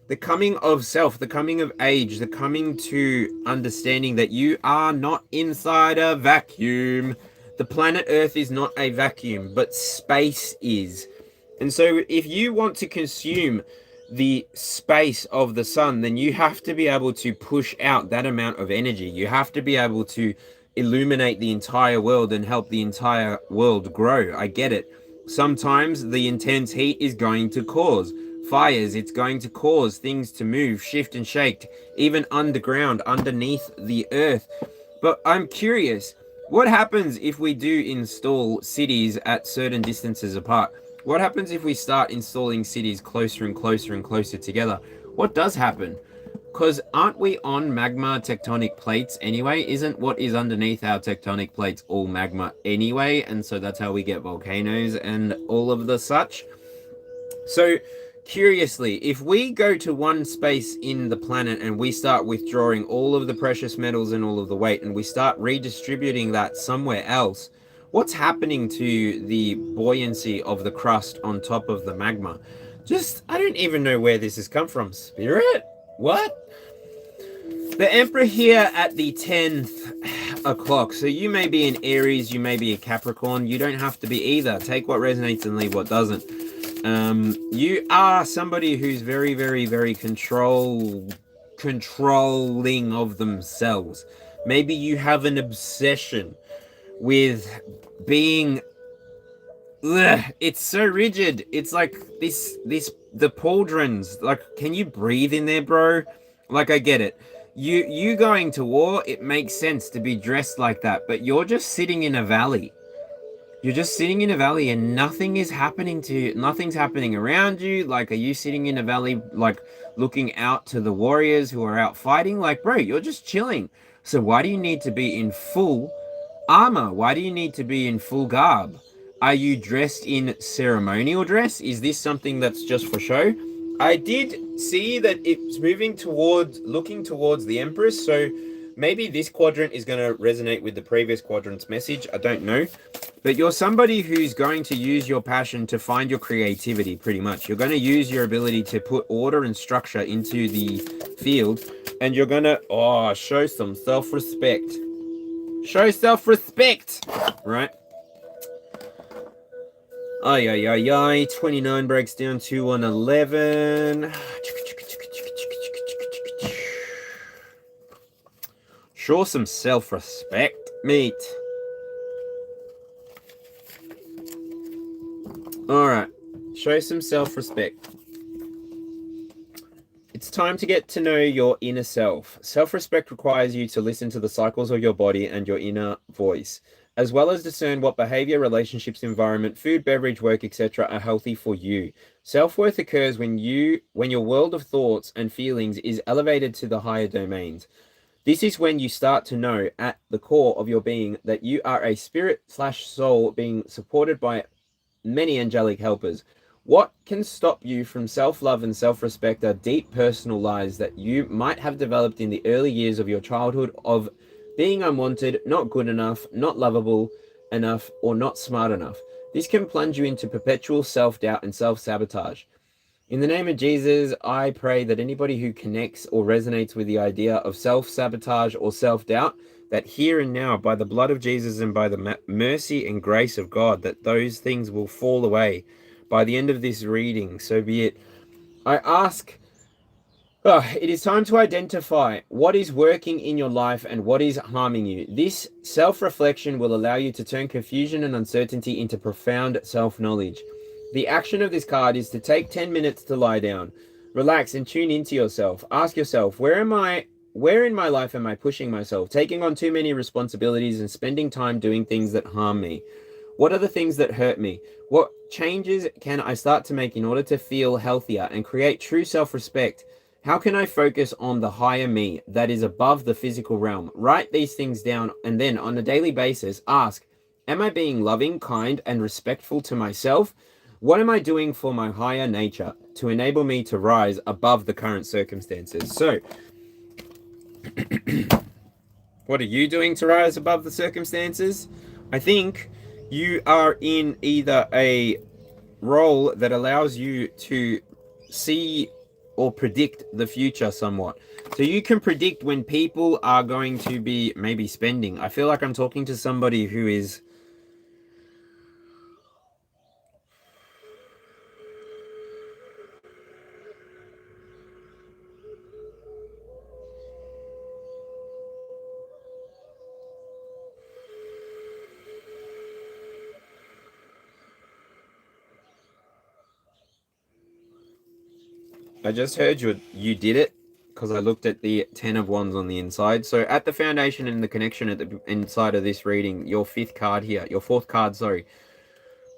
the coming of self, the coming of age, the coming to understanding that you are not inside a vacuum. The planet Earth is not a vacuum, but space is. And so if you want to consume the space of the sun, then you have to be able to push out that amount of energy. You have to be able to illuminate the entire world and help the entire world grow. I get it. Sometimes the intense heat is going to cause fires. It's going to cause things to move, shift and shake, even underground, underneath the earth. But I'm curious, what happens if we do install cities at certain distances apart? What happens if we start installing cities closer and closer and closer together? What does happen? Because aren't we on magma tectonic plates anyway? Isn't what is underneath our tectonic plates all magma anyway? And so that's how we get volcanoes and all of the such. So curiously, if we go to one space in the planet and we start withdrawing all of the precious metals and all of the weight and we start redistributing that somewhere else, what's happening to the buoyancy of the crust on top of the magma? I don't even know where this has come from. Spirit? What? The Emperor here at the 10th o'clock. So you may be an Aries, you may be a Capricorn. You don't have to be either. Take what resonates and leave what doesn't. You are somebody who's very, very, very controlling of themselves. Maybe you have an obsession with being it's so rigid. It's like the pauldrons. Like, can you breathe in there, bro? Like, I get it. You going to war, it makes sense to be dressed like that, but you're just sitting in a valley. You're just sitting in a valley and nothing is happening to you. Nothing's happening around you. Like, are you sitting in a valley, like, looking out to the warriors who are out fighting? Like, bro, you're just chilling. So why do you need to be in full armor? Why do you need to be in full garb? Are you dressed in ceremonial dress? Is this something that's just for show? I did see that it's looking towards the Empress, so maybe this quadrant is going to resonate with the previous quadrant's message. I don't know. But you're somebody who's going to use your passion to find your creativity, pretty much. You're going to use your ability to put order and structure into the field, and you're going to, show some self-respect. Show self-respect, right? 29 breaks down to an 11. Show some self-respect, mate. Alright, show some self-respect. It's time to get to know your inner self. Self-respect requires you to listen to the cycles of your body and your inner voice, as well as discern what behavior, relationships, environment, food, beverage, work, etc. are healthy for you. Self-worth occurs when your world of thoughts and feelings is elevated to the higher domains. This is when you start to know at the core of your being that you are a spirit/soul being supported by many angelic helpers. What can stop you from self-love and self-respect are deep personal lies that you might have developed in the early years of your childhood of being unwanted, not good enough, not lovable enough, or not smart enough. This can plunge you into perpetual self-doubt and self-sabotage. In the name of Jesus, I pray that anybody who connects or resonates with the idea of self-sabotage or self-doubt, that here and now, by the blood of Jesus and by the mercy and grace of God, that those things will fall away by the end of this reading. So be it. I ask It is time to identify what is working in your life and what is harming you. This self-reflection will allow you to turn confusion and uncertainty into profound self-knowledge. The action of this card is to take 10 minutes to lie down, relax and tune into yourself. Ask yourself, where in my life am I pushing myself, taking on too many responsibilities and spending time doing things that harm me? What are the things that hurt me? What changes can I start to make in order to feel healthier and create true self-respect? How can I focus on the higher me that is above the physical realm? Write these things down and then on a daily basis ask, am I being loving, kind, and respectful to myself? What am I doing for my higher nature to enable me to rise above the current circumstances? So, what are you doing to rise above the circumstances? I think you are in either a role that allows you to see or predict the future somewhat. So you can predict when people are going to be maybe spending. I feel like I'm talking to somebody who is I just heard you did it because I looked at the 10 of wands on the inside. So at the foundation and the connection at the inside of this reading, your fourth card, sorry,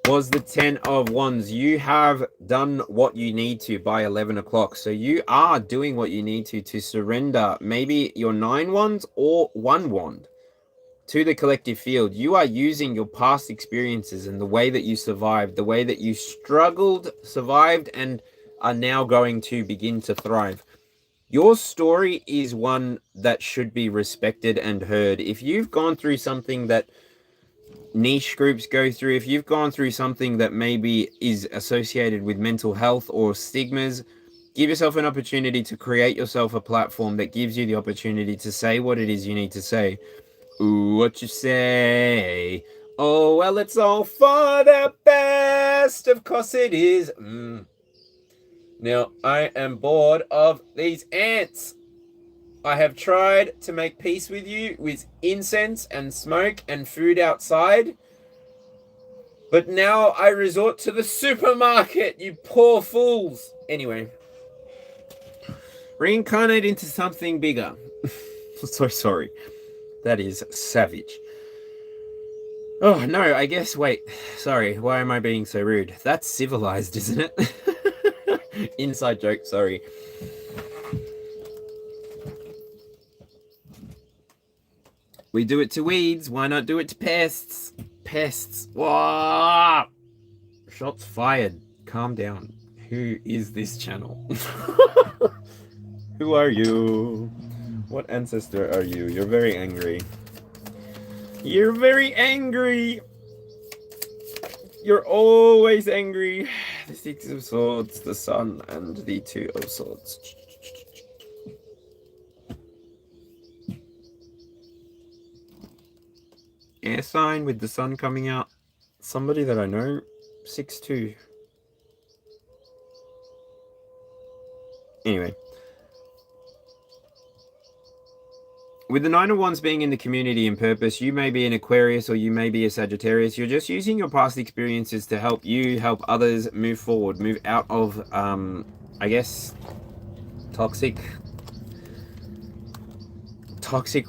was the 10 of wands. You have done what you need to by 11 o'clock. So you are doing what you need to surrender maybe your 9 wands or 1 wand to the collective field. You are using your past experiences and the way that you survived, the way that you struggled, survived, and are now going to begin to thrive. Your story is one that should be respected and heard. If you've gone through something that niche groups go through, if you've gone through something that maybe is associated with mental health or stigmas, give yourself an opportunity to create yourself a platform that gives you the opportunity to say what it is you need to say. Ooh, what you say? Oh, well, it's all for the best. Of course it is. Now, I am bored of these ants. I have tried to make peace with you with incense and smoke and food outside. But now I resort to the supermarket, you poor fools. Anyway. Reincarnate into something bigger. So sorry. That is savage. Oh, no, I guess, wait. Sorry, why am I being so rude? That's civilized, isn't it? Inside joke, sorry. We do it to weeds, why not do it to pests? Pests. Whoa! Shots fired. Calm down. Who is this channel? Who are you? What ancestor are you? You're very angry. You're very angry. You're always angry. The Six of Swords, the Sun, and the Two of Swords. Air sign with the sun coming out. Somebody that I know. 6-2. Anyway. With the Nine of Wands being in the community and purpose, you may be an Aquarius or you may be a Sagittarius. You're just using your past experiences to help you, help others move forward, move out of, I guess, toxic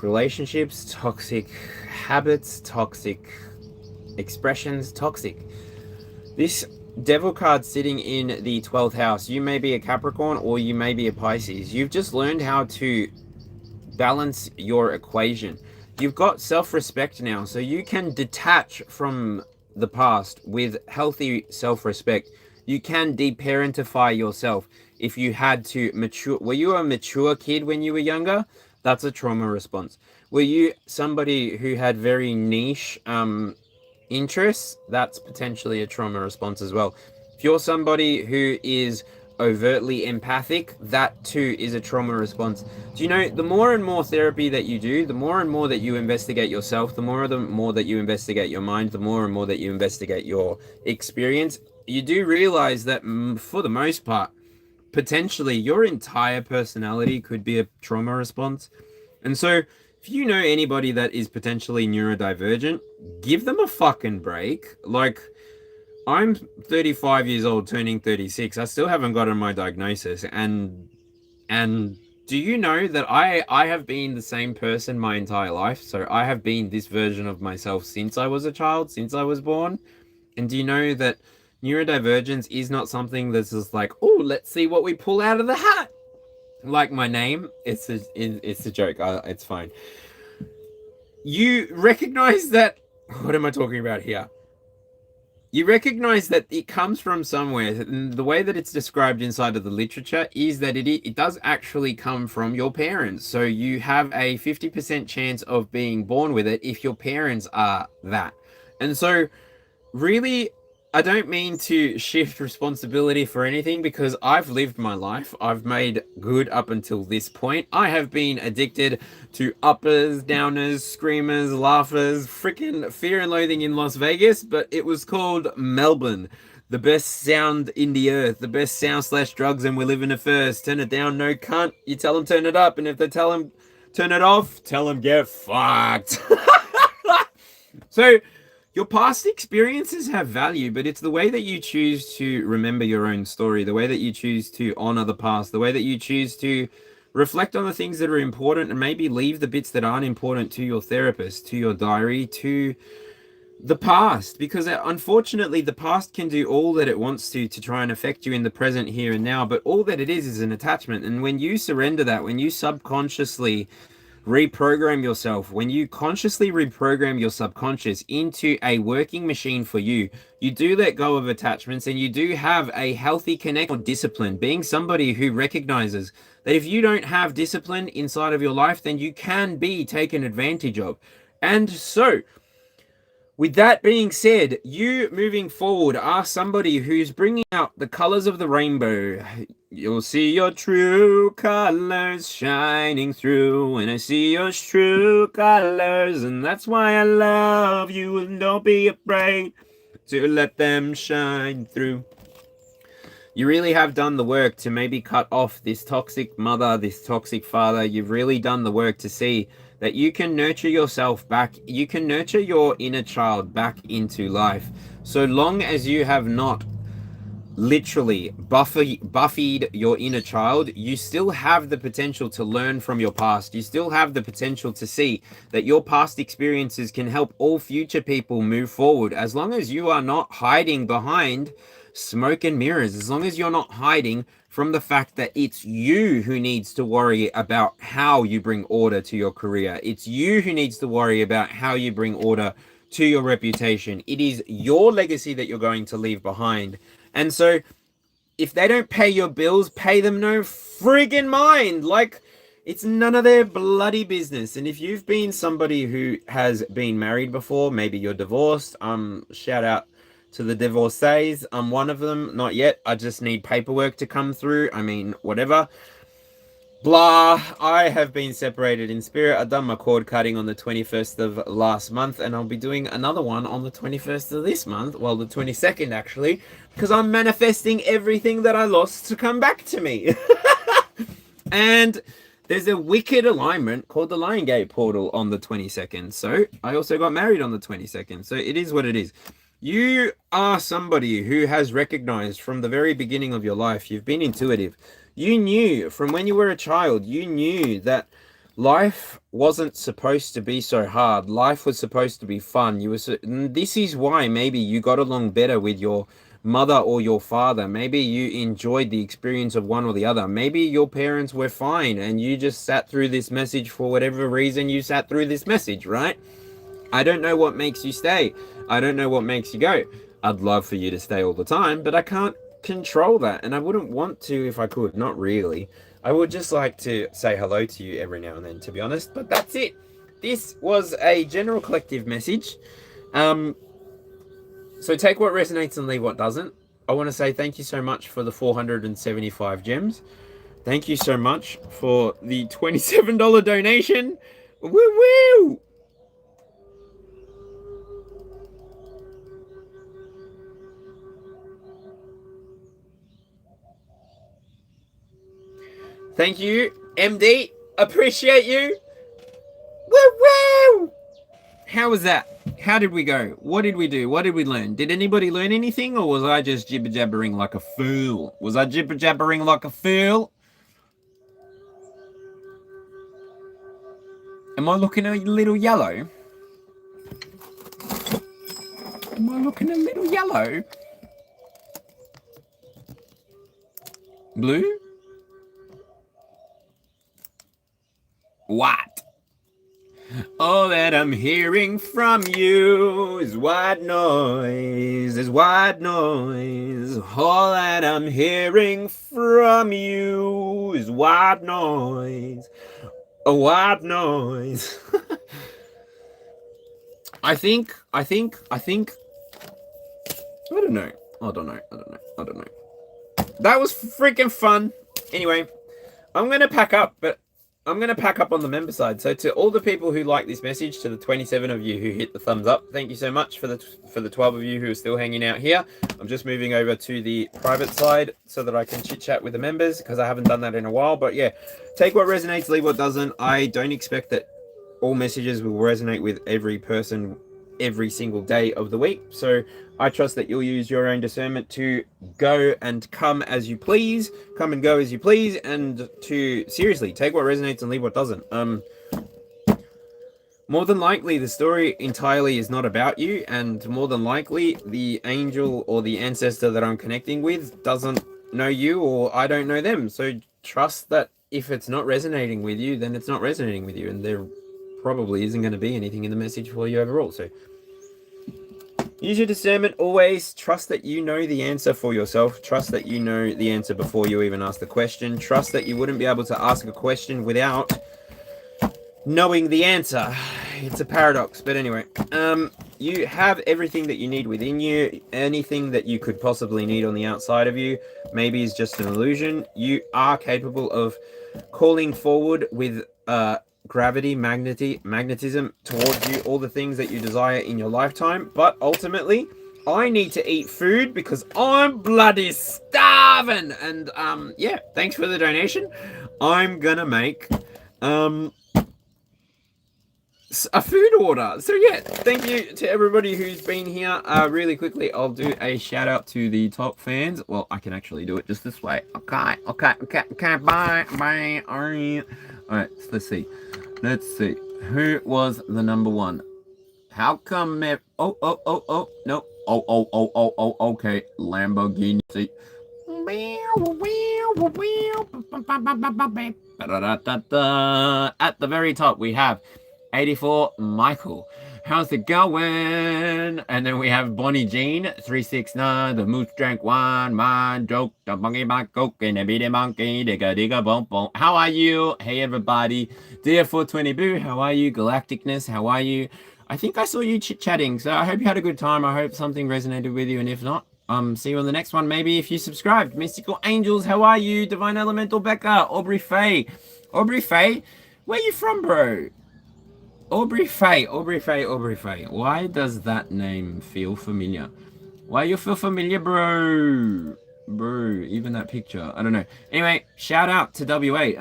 relationships, toxic habits, toxic expressions, toxic. This Devil card sitting in the 12th house. You may be a Capricorn or you may be a Pisces. You've just learned how to balance your equation. You've got self-respect now, so you can detach from the past with healthy self-respect. You can deparentify yourself if you had to mature. Were you a mature kid when you were younger? That's a trauma response. Were you somebody who had very niche interests? That's potentially a trauma response as well. If you're somebody who is overtly empathic, that too is a trauma response. Do you know, the more and more therapy that you do, the more and more that you investigate yourself, the more that you investigate your mind, the more and more that you investigate your experience, you do realize that for the most part, potentially your entire personality could be a trauma response. And so, if you know anybody that is potentially neurodivergent, give them a fucking break. Like, I'm 35 years old, turning 36. I still haven't gotten my diagnosis, and do you know that I have been the same person my entire life? So I have been this version of myself since I was a child, since I was born. And do you know that neurodivergence is not something that's just like, oh, let's see what we pull out of the hat? Like my name, it's a joke. It's fine. You recognize that. What am I talking about here? You recognize that it comes from somewhere. And the way that it's described inside of the literature is that it does actually come from your parents. So you have a 50% chance of being born with it if your parents are that. And so really, I don't mean to shift responsibility for anything because I've lived my life. I've made good up until this point. I have been addicted to uppers, downers, screamers, laughers, freaking Fear and Loathing in Las Vegas, but it was called Melbourne. The best sound in the earth, the best sound slash drugs, and we're living it first. Turn it down, no cunt. You tell them turn it up, and if they tell them turn it off, tell them get fucked. So, your past experiences have value, but it's the way that you choose to remember your own story, the way that you choose to honor the past, the way that you choose to reflect on the things that are important and maybe leave the bits that aren't important to your therapist, to your diary, to the past. Because unfortunately, the past can do all that it wants to try and affect you in the present, here and now, but all that it is an attachment. And when you surrender that, when you subconsciously reprogram yourself, when you consciously reprogram your subconscious into a working machine for you, you do let go of attachments and you do have a healthy connection or discipline, being somebody who recognizes that if you don't have discipline inside of your life, then you can be taken advantage of. And so, with that being said, you moving forward are somebody who's bringing out the colors of the rainbow. You'll see your true colors shining through, and I see your true colors, and that's why I love you, and don't be afraid to let them shine through. You really have done the work to maybe cut off this toxic mother, this toxic father. You've really done the work to see that you can nurture yourself back. You can nurture your inner child back into life. So long as you have not literally buffied your inner child, you still have the potential to learn from your past. You still have the potential to see that your past experiences can help all future people move forward. As long as you are not hiding behind smoke and mirrors, as long as you're not hiding from the fact that it's you who needs to worry about how you bring order to your career. It's you who needs to worry about how you bring order to your reputation. It is your legacy that you're going to leave behind. And so, if they don't pay your bills, pay them no friggin' mind. Like, it's none of their bloody business. And if you've been somebody who has been married before, maybe you're divorced, shout out to the divorcees. I'm one of them, not yet. I just need paperwork to come through. I mean, whatever. Blah, I have been separated in spirit. I've done my cord cutting on the 21st of last month, and I'll be doing another one on the 21st of this month. Well, the 22nd, actually, because I'm manifesting everything that I lost to come back to me. And there's a wicked alignment called the Lion Gate portal on the 22nd. So I also got married on the 22nd. So it is what it is. You are somebody who has recognized from the very beginning of your life, you've been intuitive. You knew from when you were a child, you knew that life wasn't supposed to be so hard. Life was supposed to be fun. This is why maybe you got along better with your mother or your father. Maybe you enjoyed the experience of one or the other. Maybe your parents were fine and you just sat through this message for whatever reason you sat through this message, right? I don't know what makes you stay. I don't know what makes you go. I'd love for you to stay all the time, but I can't control that, and I wouldn't want to if I could. Not really. I would just like to say hello to you every now and then, to be honest, but that's it. This was a general collective message. So take what resonates and leave what doesn't. I want to say thank you so much for the 475 gems. Thank you so much for the $27 donation. Woo woo! Thank you, MD. Appreciate you. Woo woo! How was that? How did we go? What did we do? What did we learn? Did anybody learn anything, or was I just jibber jabbering like a fool? Was I jibber jabbering like a fool? Am I looking a little yellow? Am I looking a little yellow? Blue? White. All that I'm hearing from you is white noise, is white noise. All that I'm hearing from you is white noise, a white noise. I think, I don't know. I don't know. That was freaking fun. Anyway, I'm going to pack up, but I'm going to pack up on the member side. So to all the people who like this message, to the 27 of you who hit the thumbs up, thank you so much. For the 12 of you who are still hanging out here, I'm just moving over to the private side so that I can chit chat with the members, because I haven't done that in a while. But yeah, take what resonates, leave what doesn't. I don't expect that all messages will resonate with every person every single day of the week. So I trust that you'll use your own discernment to go and come as you please, come and go as you please, and to seriously take what resonates and leave what doesn't. More than likely, the story entirely is not about you, and more than likely, the angel or the ancestor that I'm connecting with doesn't know you, or I don't know them. So trust that if it's not resonating with you, then it's not resonating with you, and there probably isn't going to be anything in the message for you overall. So use your discernment always. Trust that you know the answer for yourself. Trust that you know the answer before you even ask the question. Trust that you wouldn't be able to ask a question without knowing the answer. It's a paradox, but anyway, you have everything that you need within you. Anything that you could possibly need on the outside of you maybe is just an illusion. You are capable of calling forward with gravity, magnetism towards you, all the things that you desire in your lifetime. But ultimately, I need to eat food because I'm bloody starving. And yeah, thanks for the donation. I'm gonna make a food order. So yeah, thank you to everybody who's been here. Really quickly, I'll do a shout out to the top fans. Well, I can actually do it just this way. Okay, bye. All right, let's see. Who was the number one? How come? No. Okay, Lamborghini. See. At the very top, we have 84 Michael. How's it going? And then we have Bonnie Jean 369. The moose drank wine, mine joke, the monkey back coke, and the beady monkey, digga bump bump. How are you? Hey everybody. Dear 420 Boo, how are you? Galacticness, how are you? I think I saw you chit-chatting, so I hope you had a good time. I hope something resonated with you, and if not, see you on the next one. Maybe if you subscribed. Mystical Angels, how are you? Divine Elemental Becca, Aubrey Faye. Where you from, bro? Aubrey Faye. Why does that name feel familiar? Why you feel familiar, bro? Even that picture. I don't know. Anyway, shout out to WA.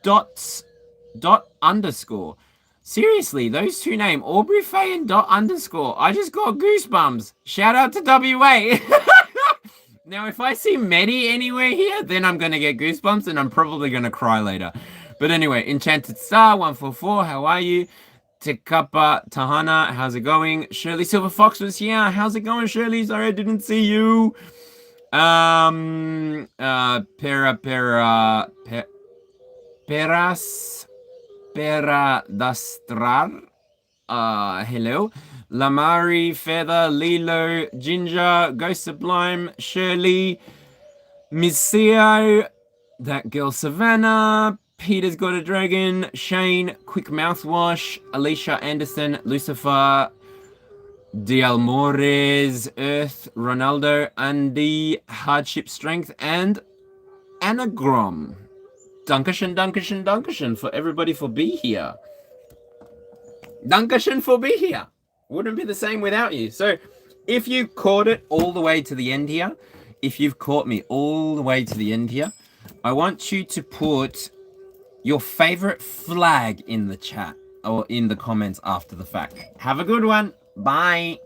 Dot underscore. Seriously, those two names, Aubrey Faye and dot underscore. I just got goosebumps. Shout out to WA. Now, if I see Medi anywhere here, then I'm going to get goosebumps and I'm probably going to cry later. But anyway, Enchanted Star 144, how are you? Tekapa Tahana, how's it going? Shirley Silver Fox was here. How's it going, Shirley? Sorry I didn't see you. Peras Peradastrar. Hello. Lamari, Feather, Lilo, Ginger, Ghost Sublime, Shirley, Missio, that girl Savannah, Peter's Got a Dragon, Shane, Quick Mouthwash, Alicia Anderson, Lucifer, Dialmores, Earth, Ronaldo, Andy, Hardship Strength, and Anagram. Dankeschön for everybody for be here. Dankeschön for be here. Wouldn't be the same without you. So, if you caught it all the way to the end here, if you've caught me all the way to the end here, I want you to put your favorite flag in the chat or in the comments after the fact. Have a good one. Bye.